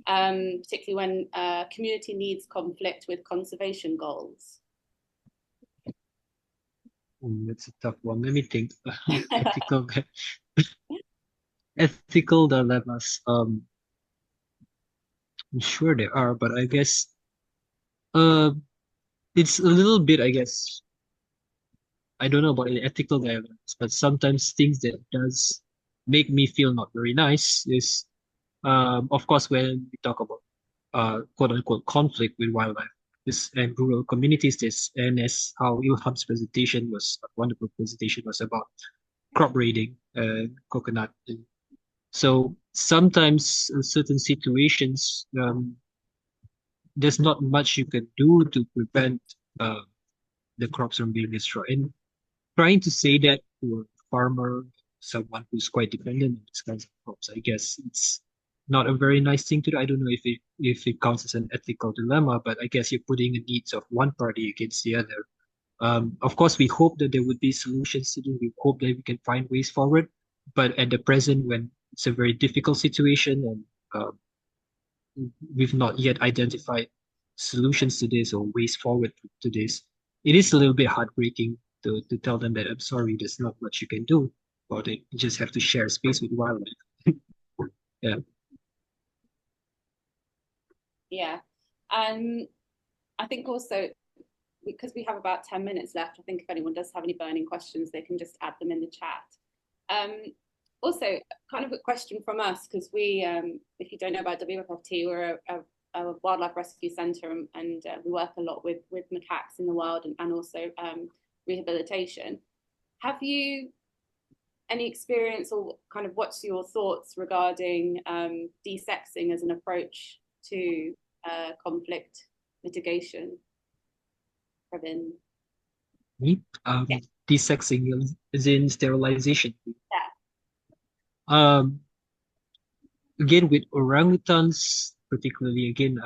particularly when community needs conflict with conservation goals? That's a tough one. Let me think. Ethical, ethical dilemmas. I'm sure there are, but I guess it's a little bit, I guess. I don't know about the ethical dilemmas, but sometimes things that does make me feel not very nice is, of course, when we talk about quote unquote conflict with wildlife and rural communities, and as how Ilham's presentation was a wonderful presentation was about crop raiding and coconut. So sometimes in certain situations, there's not much you can do to prevent the crops from being destroyed. And trying to say that to a farmer, someone who's quite dependent on these kinds of crops, I guess it's not a very nice thing to do. I don't know if it counts as an ethical dilemma, but I guess you're putting the needs of one party against the other. Of course, we hope that there would be solutions to this. We hope that we can find ways forward. But at the present, when it's a very difficult situation and we've not yet identified solutions to this or ways forward to this, it is a little bit heartbreaking to tell them that I'm sorry, there's not much you can do about it. You just have to share space with wildlife. Yeah. Yeah. I think also, because we have about 10 minutes left, I think if anyone does have any burning questions, they can just add them in the chat. Also, kind of a question from us, because we, if you don't know about WFFT, we're a wildlife rescue centre and we work a lot with macaques in the wild and also rehabilitation. Have you any experience or kind of what's your thoughts regarding desexing as an approach to conflict mitigation? Pravind? Yeah. Desexing is in sterilization. Yeah. Again, with orangutans, particularly again,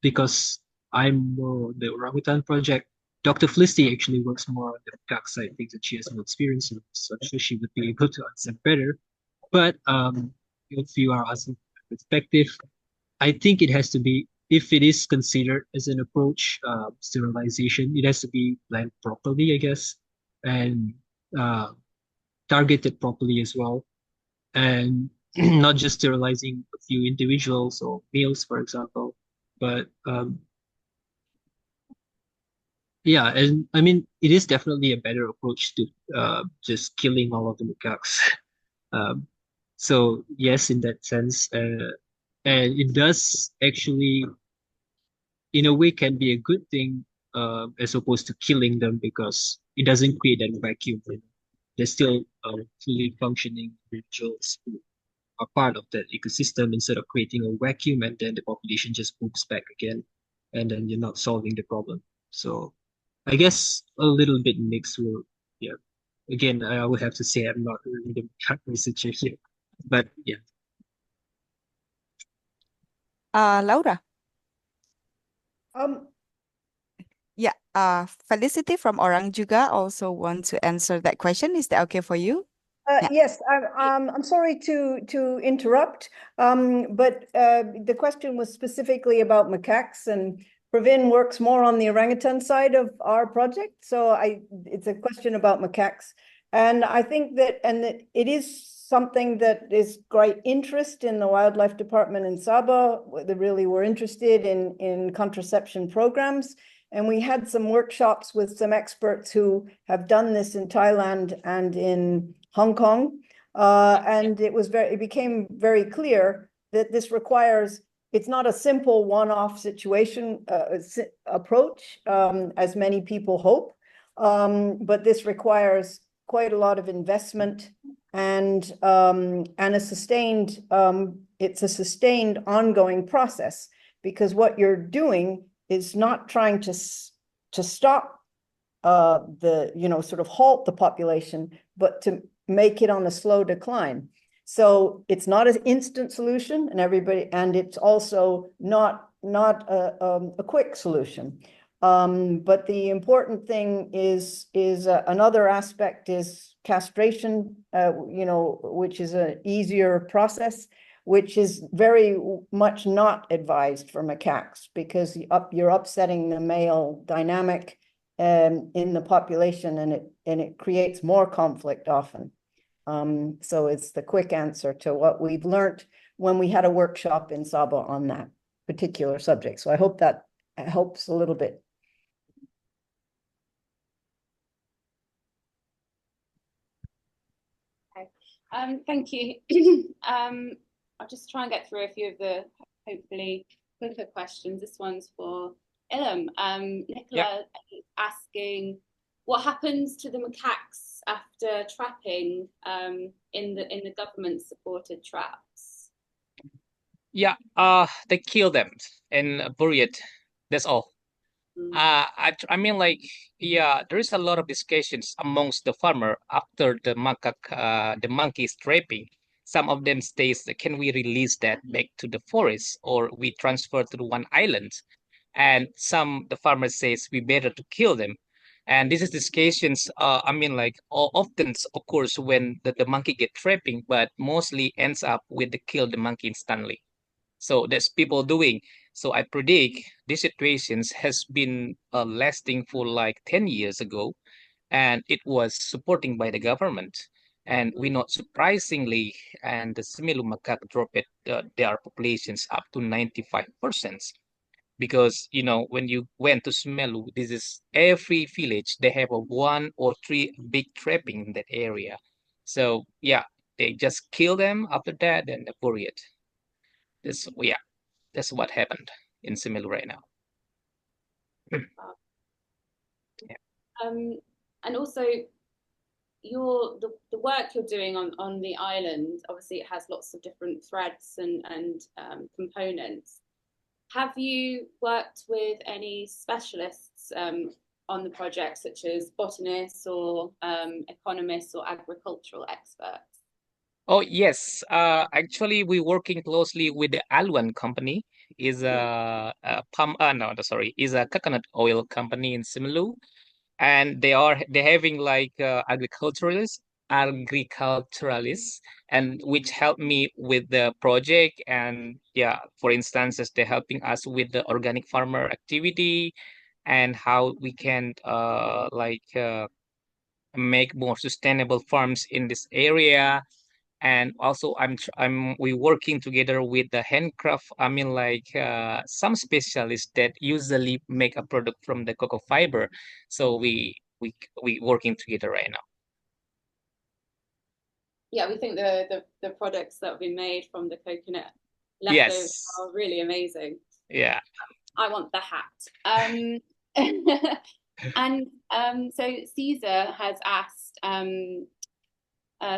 because I'm more on the orangutan project, Dr. Felicity actually works more on the macaque side. I think that she has more experience in this, so I'm sure she would be able to answer better. But if you are asking perspective, I think it has to be, if it is considered as an approach, sterilization, it has to be planned properly, I guess, and targeted properly as well. And not just sterilizing a few individuals or males, for example, but yeah, and I mean, it is definitely a better approach to just killing all of the macaques. So yes, in that sense, and it does actually, in a way, can be a good thing as opposed to killing them, because it doesn't create that vacuum. They're still fully functioning individuals who a part of that ecosystem instead of creating a vacuum and then the population just moves back again, and then you're not solving the problem. So I guess a little bit mixed will, yeah. Again, I would have to say I'm not really the researcher here, but yeah. Laura. Um, Yeah, Felicity from OrangJuga also want to answer that question. Is that okay for you? Yeah. Yes, I'm sorry to interrupt, but the question was specifically about macaques, and Pravind works more on the orangutan side of our project, so it's a question about macaques, and I think that it is something that is great interest in the wildlife department in Sabah. They really were interested in contraception programs. And we had some workshops with some experts who have done this in Thailand and in Hong Kong. And it became very clear that this requires, it's not a simple one-off situation approach, as many people hope, but this requires quite a lot of investment and a sustained, it's a sustained ongoing process, because what you're doing is not trying to stop sort of halt the population, but to make it on a slow decline. So it's not an instant solution, and it's also not a quick solution. But the important thing is another aspect is castration, which is an easier process, which is very much not advised for macaques, because you're upsetting the male dynamic in the population, and it creates more conflict often. So it's the quick answer to what we've learned when we had a workshop in Sabah on that particular subject. So I hope that helps a little bit. Okay. Thank you. I'll just try and get through a few of the hopefully quicker questions. This one's for Ilham. Nicola is asking, what happens to the macaques after trapping in the government-supported traps? Yeah, they kill them and bury it. That's all. I mean, like, yeah, there is a lot of discussions amongst the farmer after the monkey is trapping. Some of them states, can we release that back to the forest, or we transfer to the one island? And the farmer says we better to kill them. And this is discussions, I mean, like, often occurs when the monkey get trapping, but mostly ends up with the kill the monkey instantly. So that's people doing. So I predict these situations has been lasting for like 10 years ago, and it was supporting by the government. And we not surprisingly, and the Similu macaque dropped their populations up to 95%. Because, when you went to Similu, this is every village, they have a 1 or 3 big trapping in that area. So yeah, they just kill them after that, and they bury it. That's what happened in Similu right now. And also, the work you're doing on the island, obviously it has lots of different threads and components. Have you worked with any specialists on the project, such as botanists or economists or agricultural experts? Oh yes, actually we're working closely with the Alwan company. Is a coconut oil company in Similu, and they're having like agriculturalists, and which help me with the project. And yeah, for instance, they're helping us with the organic farmer activity and how we can make more sustainable farms in this area. And also we working together with the handcraft, I mean, like some specialists that usually make a product from the cocoa fiber. So we working together right now. Yeah, we think the products that have been made from the coconut leftovers are really amazing. Yeah, I want the hat. And so Caesar has asked,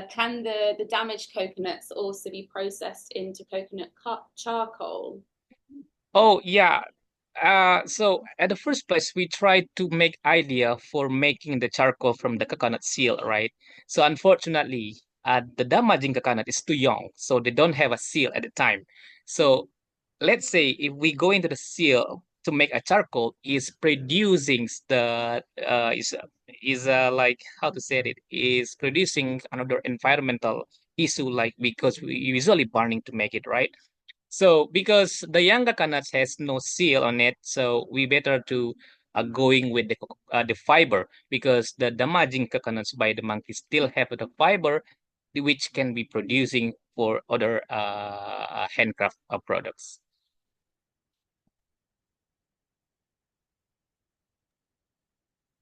can the damaged coconuts also be processed into coconut charcoal? Oh, yeah. So at the first place, we tried to make idea for making the charcoal from the coconut seal, right? So unfortunately, the damaging coconut is too young, so they don't have a seal at the time. So let's say if we go into the seal to make a charcoal, is producing the like how to say it, is producing another environmental issue, like because we usually burning to make it, right? So because the young coconuts has no seal on it, so we better to going with the fiber, because the damaging coconuts by the monkey still have the fiber, which can be producing for other handcraft products.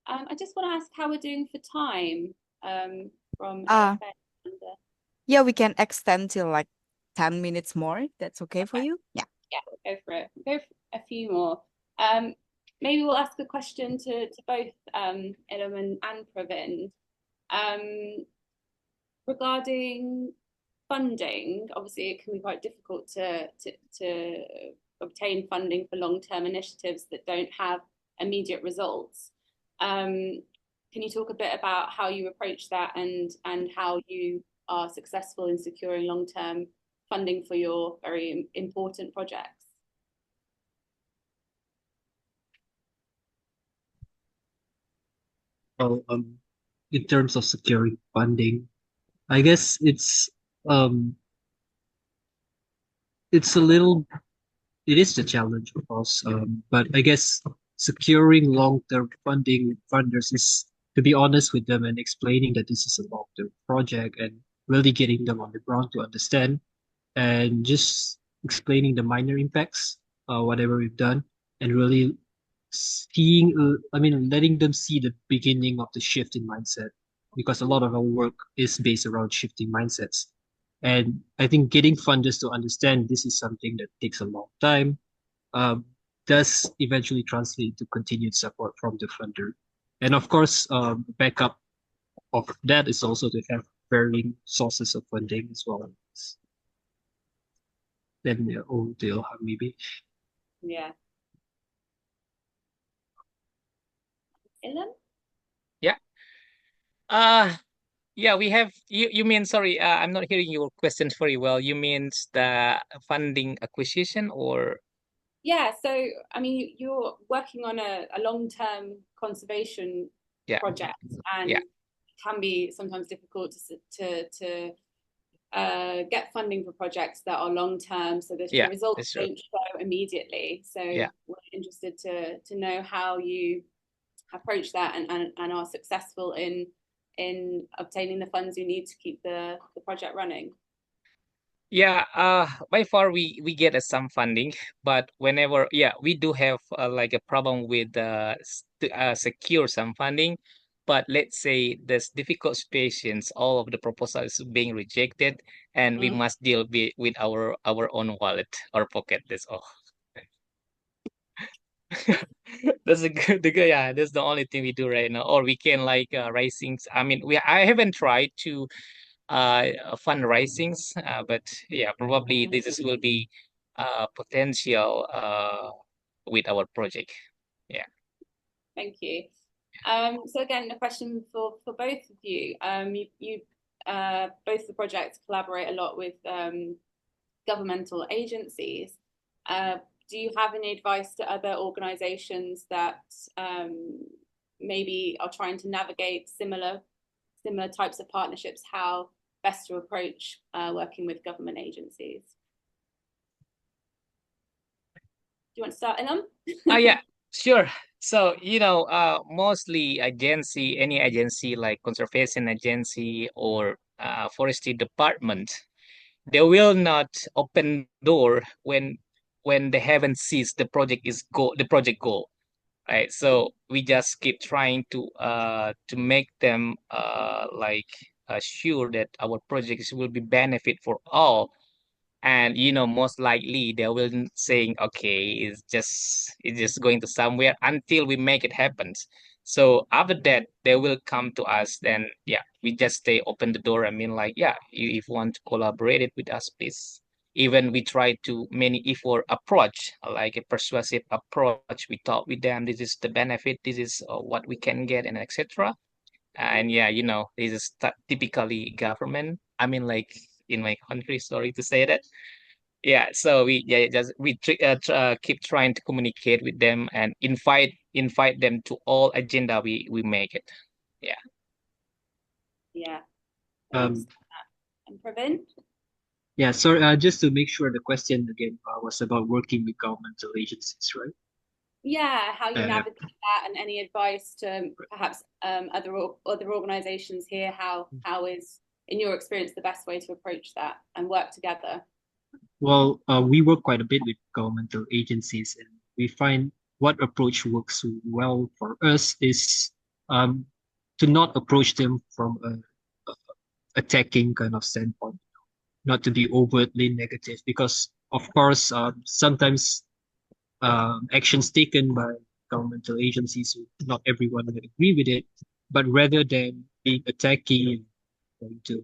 I just want to ask how we're doing for time from AfA. Yeah, we can extend till like 10 minutes more. That's okay for you? Yeah. Yeah, we'll go for it. We'll go for a few more. Maybe we'll ask a question to both Ilham and Pravind. Regarding funding, obviously it can be quite difficult to obtain funding for long-term initiatives that don't have immediate results. Can you talk a bit about how you approach that and how you are successful in securing long-term funding for your very important projects? Well, in terms of securing funding, I guess it's a little, it is the challenge, of course. But I guess securing long-term funders is to be honest with them and explaining that this is a long-term project and really getting them on the ground to understand, and just explaining the minor impacts, whatever we've done, and really seeing, letting them see the beginning of the shift in mindset, because a lot of our work is based around shifting mindsets. And I think getting funders to understand this is something that takes a long time, does eventually translate to continued support from the funder. And of course, backup of that is also to have varying sources of funding as well. Then Ilham maybe. Yeah. Ilham? Yeah. Yeah, we have you mean, sorry, I'm not hearing your questions very well. You mean the funding acquisition or? Yeah, so I mean, you're working on a long-term conservation project, and it can be sometimes difficult to get funding for projects that are long-term, so the results don't show immediately. So we're interested to know how you approach that and are successful in obtaining the funds you need to keep the project running. Yeah, by far we get some funding, but whenever we do have like a problem with secure some funding. But let's say there's difficult situations, all of the proposals being rejected, and we must deal with our own wallet or pocket. That's all. That's that's the only thing we do right now. Or we can like raising. I mean, I haven't tried to fundraisings, but yeah, probably this will be potential with our project. Yeah. Thank you. So again, a question for both of you. You both the projects collaborate a lot with governmental agencies. Do you have any advice to other organizations that maybe are trying to navigate similar types of partnerships, how best to approach working with government agencies? Do you want to start, Ilham? Yeah, sure. So, mostly any agency like conservation agency or forestry department, they will not open door when they haven't seized the project goal. Right. So we just keep trying to make them sure that our projects will be benefit for all. And most likely they will saying, okay, it's just going to somewhere until we make it happen. So after that, they will come to us. Then yeah, we just stay open the door. I mean, like yeah, if you want to collaborate it with us, please. Even we try to many effort approach, like a persuasive approach. We talk with them. This is the benefit. This is what we can get, and etc. And yeah, this is typically government. I mean, like in my country, sorry to say that. Yeah, so we keep trying to communicate with them and invite them to all agenda we make it. Yeah. Yeah. Um, And Pravind? yeah, sorry, just to make sure the question again was about working with governmental agencies, right? Yeah, how you Uh, navigate that, and any advice to perhaps other organizations here. How is, in your experience, the best way to approach that and work together? Well, we work quite a bit with governmental agencies, and we find what approach works well for us is um, to not approach them from a attacking kind of standpoint, not to be overtly negative, because of course, sometimes actions taken by governmental agencies, not everyone will agree with it, but rather than being attacking and trying to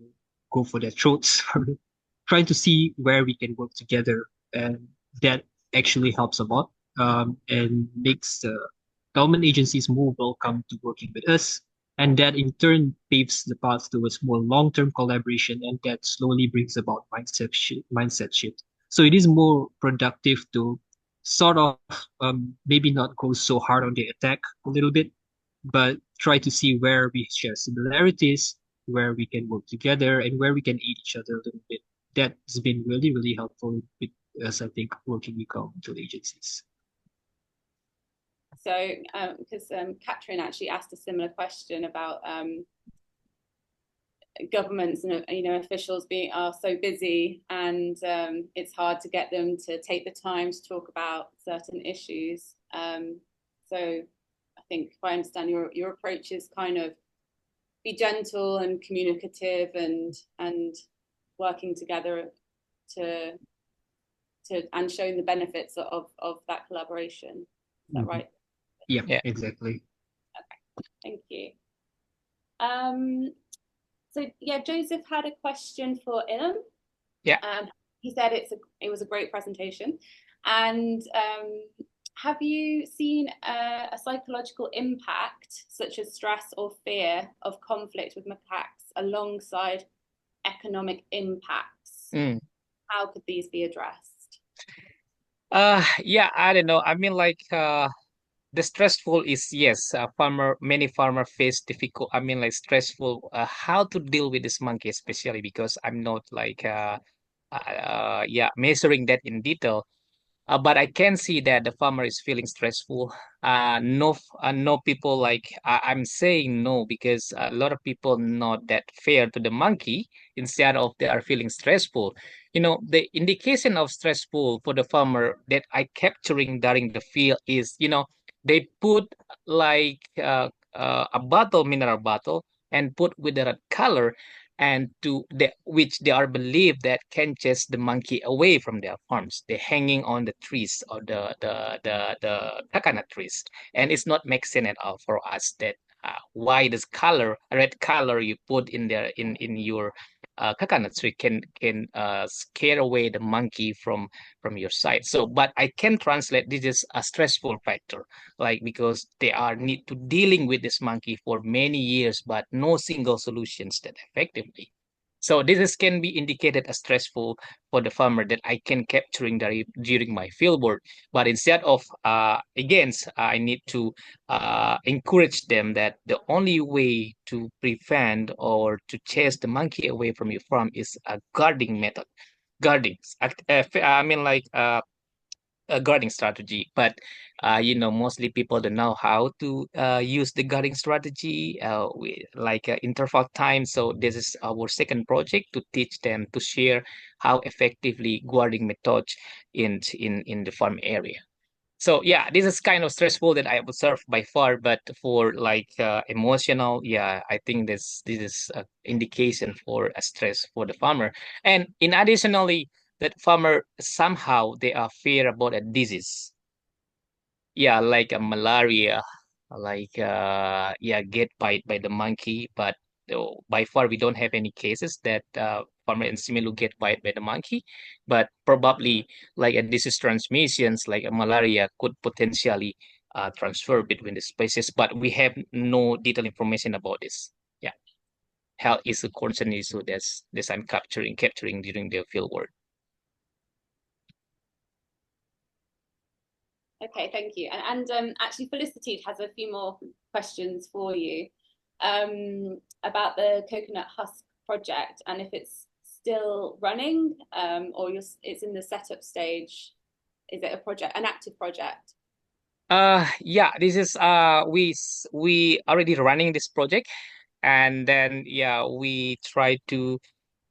go for their throats, trying to see where we can work together, and that actually helps a lot, and makes the government agencies more welcome to working with us, and that in turn paves the path towards more long-term collaboration, and that slowly brings about mindset shift. So it is more productive to sort of maybe not go so hard on the attack a little bit, but try to see where we share similarities, where we can work together, and where we can aid each other a little bit. That's been really, really helpful with us, I think, working with governmental agencies. So, because Catherine actually asked a similar question about governments and officials are so busy, and it's hard to get them to take the time to talk about certain issues. So I think, if I understand, your approach is kind of be gentle and communicative and working together to and showing the benefits of that collaboration. Is that right? Yeah, exactly. Okay, thank you. So yeah, Joseph had a question for Ilham. Yeah. He said it was a great presentation, and have you seen a psychological impact, such as stress or fear, of conflict with macaques alongside economic impacts? How could these be addressed? Yeah, I don't know. I mean, like the stressful is, yes, many farmer face difficult, I mean, like stressful, how to deal with this monkey, especially because I'm not like yeah, measuring that in detail. But I can see that the farmer is feeling stressful. No people, like I'm saying no because a lot of people not that fair to the monkey. Instead of they are feeling stressful, the indication of stressful for the farmer that I capturing during the field is, they put like a bottle, mineral bottle, and put with the red color, and which they are believed that can chase the monkey away from their farms. They're hanging on the trees or the coconut trees, and it's not make sense at all for us that why this red color you put in there in your coconut tree can scare away the monkey from your side. So, but I can translate this is a stressful factor, like because they are need to dealing with this monkey for many years, but no single solutions that effectively. So can be indicated as stressful for the farmer that I can capturing during my field work. But instead of against, I need to encourage them that the only way to prevent or to chase the monkey away from your farm is a guarding method. Guarding, I mean, like a guarding strategy, but mostly people don't know how to use the guarding strategy like interval time. So this is our second project to teach them to share how effectively guarding methods in the farm area. So yeah, this is kind of stressful that I observed by far, but for like emotional, yeah, I think this is an indication for a stress for the farmer. And in additionally, that farmer somehow they are fear about a disease. Yeah, like a malaria get bite by the monkey, but by far we don't have any cases that farmer in Similu get bite by the monkey, but probably like a disease transmissions like a malaria could potentially transfer between the species, but we have no detailed information about this. Yeah, health is a concern issue that's I'm capturing during the field work. Okay, thank you. And actually, Felicity has a few more questions for you about the coconut husk project and if it's still running or it's in the setup stage. Is it a project, an active project? Yeah, this is we already running this project, and then we try to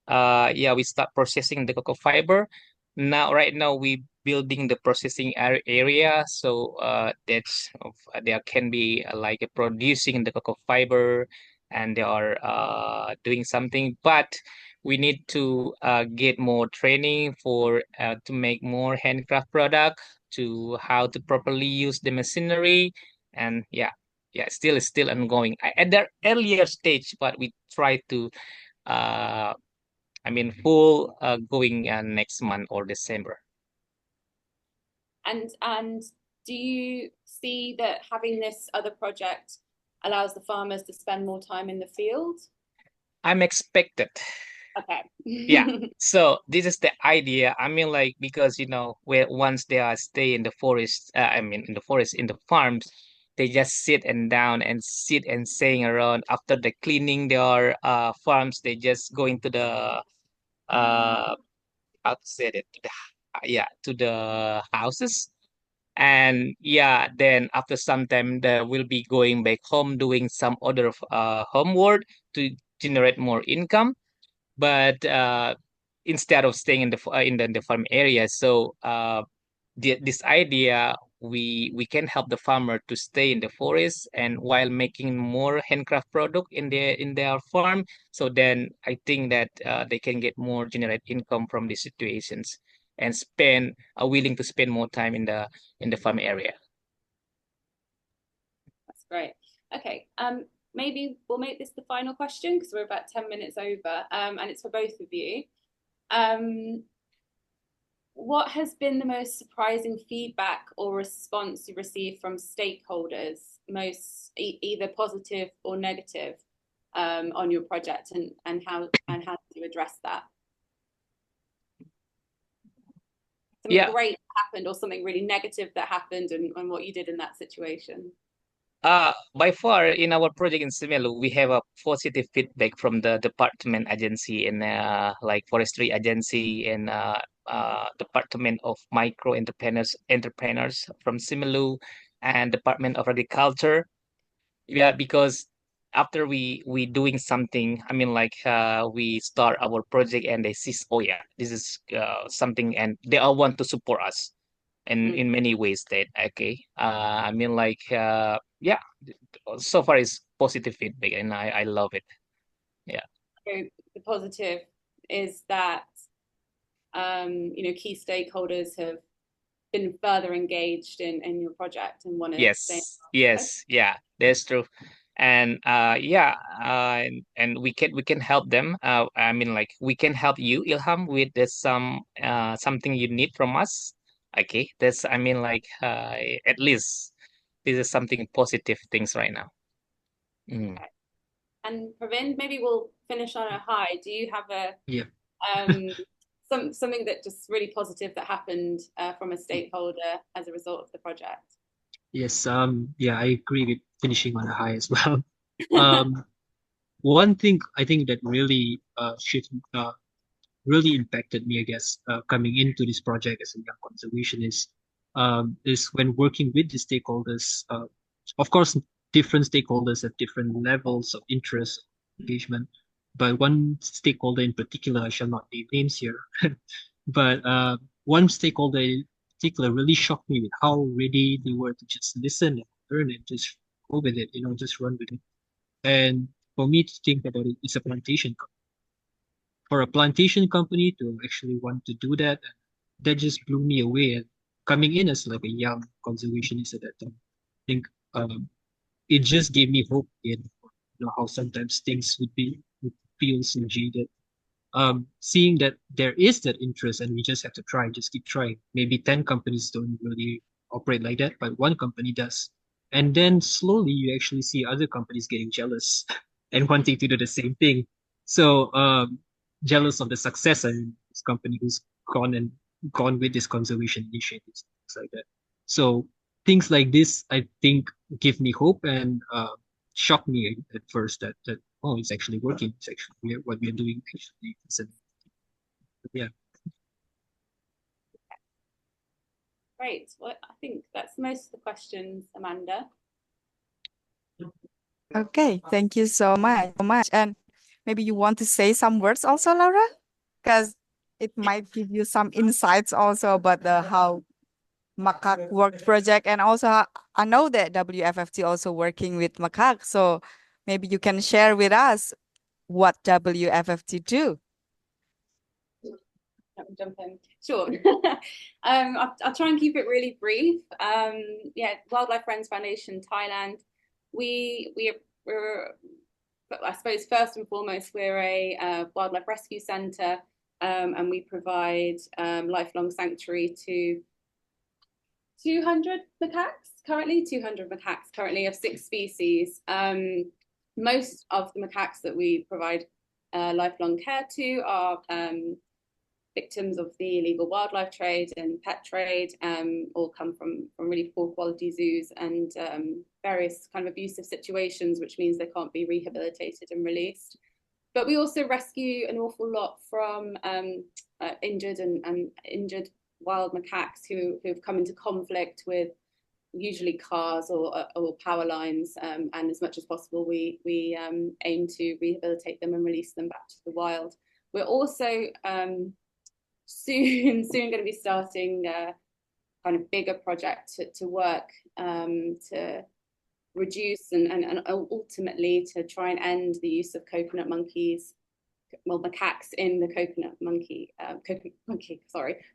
we start processing the cocoa fiber. Right now we building the processing area, so there can be like producing the cocoa fiber, and they are doing something, but we need to get more training for to make more handcraft product, to how to properly use the machinery, and still ongoing at the earlier stage, but we try to uh full going next month or December. And do you see that having this other project allows the farmers to spend more time in the field? I'm expected. Okay. Yeah. So this is the idea. Because where once they are stay in the forest, in the forest, in the farms, they just sit and saying around after the cleaning their farms. They just going to the how to say it, to the houses, and then after some time they will be going back home doing some other homework to generate more income, but instead of staying in the farm area. So this idea, we can help the farmer to stay in the forest and while making more handcraft product in their farm. So then I think that they can get more generate income from these situations and are willing to spend more time in the farm area. That's great. Okay. Maybe we'll make this the final question because we're about 10 minutes over, and it's for both of you. What has been the most surprising feedback or response you received from stakeholders, most either positive or negative, on your project, and how did you address that? Something great happened or something really negative that happened, and what you did in that situation? By far in our project in Simelu, we have a positive feedback from the department agency and like forestry agency and department of micro entrepreneurs from Simelu and department of agriculture. Yeah, because after we doing something, we start our project and they see, oh yeah, this is something, and they all want to support us in many ways. That okay, so far it's positive feedback and I love it. Yeah. So the positive is that key stakeholders have been further engaged in your project and want to stay. Yes, yeah, that's true. And and we can help them. We can help you, Ilham, with this something you need from us. Okay, that's at least this is something positive things right now. Okay. And Pravind, maybe we'll finish on a high. Do you have a something that just really positive that happened from a stakeholder as a result of the project? Yes, I agree with finishing on a high as well. One thing I think that really really impacted me, I guess, coming into this project as a young conservationist, is when working with the stakeholders. Of course, different stakeholders have different levels of interest, engagement, but one stakeholder in particular, I shall not name names here, but one stakeholder in particular really shocked me with how ready they were to just listen and learn and just go with it, just run with it. And for me to think about it, it's a plantation company. For a plantation company to actually want to do that, that just blew me away. And coming in as like a young conservationist at that time, I think it just gave me hope in how sometimes things would feel so jaded. Seeing that there is that interest and we just have to try, just keep trying. Maybe 10 companies don't really operate like that, but one company does. And then slowly you actually see other companies getting jealous and wanting to do the same thing. So jealous of the success of this company who's gone with this conservation initiatives, things like that. So things like this, I think, give me hope and shocked me at first that oh, it's actually working. It's actually what we're doing actually. Yeah. Great. Well, I think that's most of the questions, Amanda. Okay, thank you so much. And maybe you want to say some words also, Laura? Because it might give you some insights also about the how Macaque work project, and also I know that WFFT also working with Macaque, so maybe you can share with us what WFFT do. Jump in. Sure. I'll try and keep it really brief. Yeah, Wildlife Friends Foundation Thailand. We're I suppose first and foremost we're a wildlife rescue centre, and we provide lifelong sanctuary to 200 macaques currently of 6 species. Most of the macaques that we provide lifelong care to are victims of the illegal wildlife trade and pet trade, all come from really poor quality zoos and various kind of abusive situations, which means they can't be rehabilitated and released. But we also rescue an awful lot from injured and injured wild macaques who have come into conflict with usually cars or power lines, and as much as possible we aim to rehabilitate them and release them back to the wild. We're also soon going to be starting a kind of bigger project to work to reduce and ultimately to try and end the use of coconut monkeys, well, macaques in the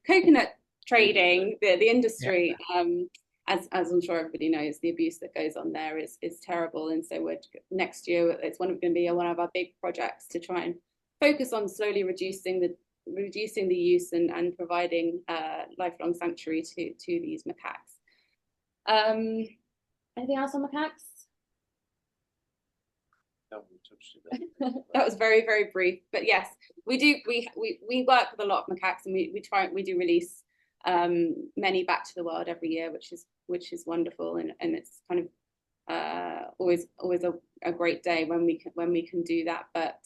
coconut trading, the industry. Yeah. As I'm sure everybody knows, the abuse that goes on there is terrible, and so next year it's going to be one of our big projects to try and focus on slowly reducing the use and providing lifelong sanctuary to these macaques. Anything else on macaques? That was very, very brief, but yes, we do. We work with a lot of macaques, and we do release many back to the wild every year, which is wonderful, and it's kind of always a great day when we can do that. But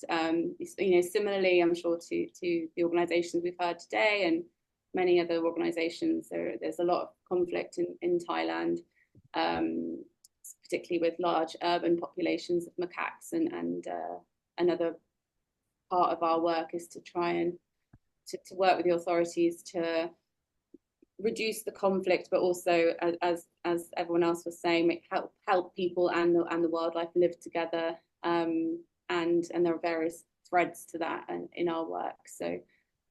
similarly, I'm sure to the organisations we've heard today and many other organisations, there's a lot of conflict in Thailand, particularly with large urban populations of macaques, and another part of our work is to try and to work with the authorities to reduce the conflict, but also, as everyone else was saying, help people and the wildlife live together. And there are various threads to that in our work. So,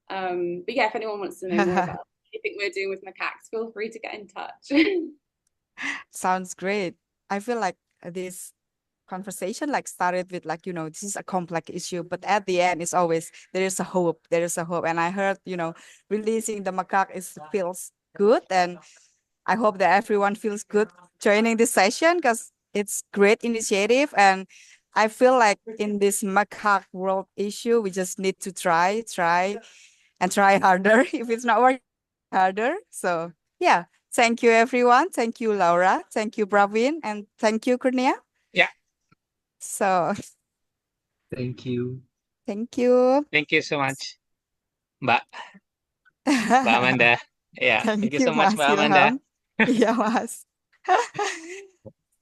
but yeah, if anyone wants to know more about anything we're doing with macaques, feel free to get in touch. Sounds great. I feel like this conversation started with this is a complex issue, but at the end it's always there is a hope. And I heard releasing the macaque feels good, and I hope that everyone feels good joining this session, because it's great initiative. And I feel like in this macaque world issue we just need to try harder. If it's not working, harder. So yeah, thank you everyone. Thank you Laura, thank you Pravind, and thank you Kurnia. Yeah. So thank you. Thank you. Thank you so much, Mbak Amanda. Yeah. Thank you so much, Mbak Amanda. Yeah, Mas.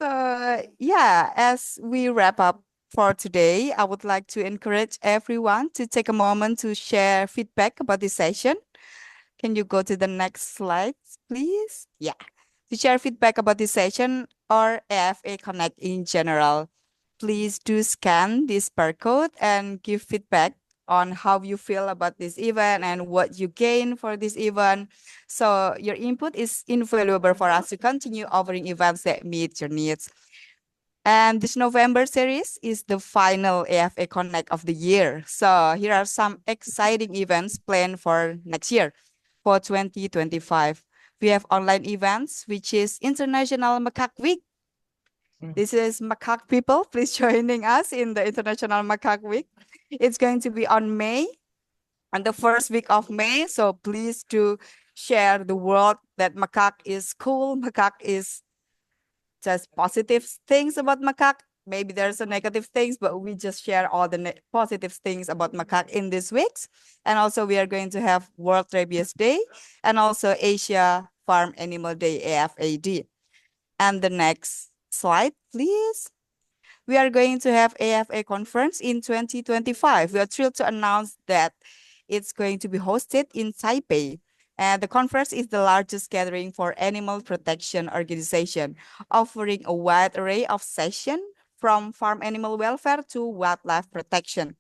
So yeah, as we wrap up for today, I would like to encourage everyone to take a moment to share feedback about this session. Can you go to the next slide, please? Yeah. To share feedback about this session or AfA Connect in general, please do scan this barcode and give feedback on how you feel about this event and what you gain for this event. So your input is invaluable for us to continue offering events that meet your needs. And this November series is the final AfA Connect of the year. So here are some exciting events planned for next year, for 2025. We have online events, which is International Macaque Week. This is Macaque people. Please joining us in the International Macaque Week. It's going to be on the first week of May. So please do share the world that macaque is cool. Macaque is just positive things about macaque. Maybe there's some negative things, but we just share all the positive things about macaque in these weeks. And also we are going to have World Rabies Day and also Asia Farm Animal Day, AFAD. And the next slide, please. We are going to have AfA conference in 2025. We are thrilled to announce that it's going to be hosted in Taipei. And the conference is the largest gathering for animal protection organization, offering a wide array of sessions from farm animal welfare to wildlife protection.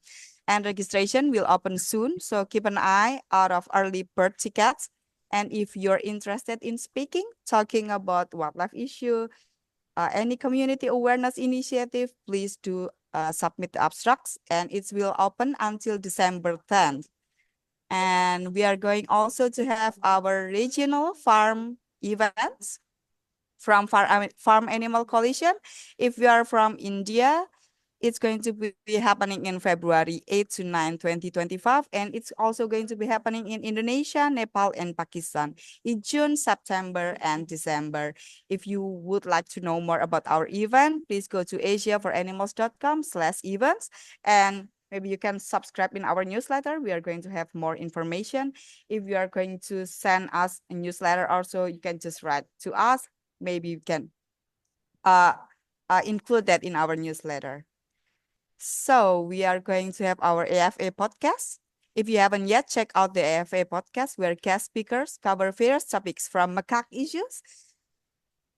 And registration will open soon, so keep an eye out of early bird tickets. And if you're interested in speaking, talking about wildlife issue, any community awareness initiative, please do submit the abstracts, and it will open until December 10th. And we are going also to have our regional farm events from Farm Animal Coalition. If you are from India, it's going to be happening in February 8 to 9, 2025. And it's also going to be happening in Indonesia, Nepal, and Pakistan in June, September, and December. If you would like to know more about our event, please go to asiaforanimals.com/events. And maybe you can subscribe in our newsletter. We are going to have more information. If you are going to send us a newsletter also, you can just write to us. Maybe you can include that in our newsletter. So we are going to have our AfA podcast. If you haven't yet, check out the AfA podcast where guest speakers cover various topics from macaque issues.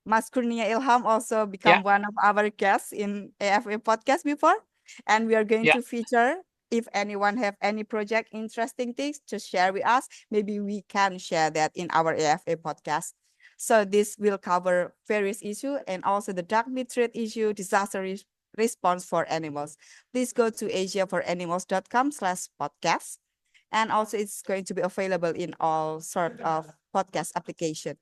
Mas Kurnia Ilham also become one of our guests in AfA podcast before. And we are going to feature, if anyone have any project, interesting things to share with us, maybe we can share that in our AfA podcast. So this will cover various issues and also the dark meat trade issue, disaster response for animals. Please go to asiaforanimals.com/podcast. And also it's going to be available in all sort of podcast application.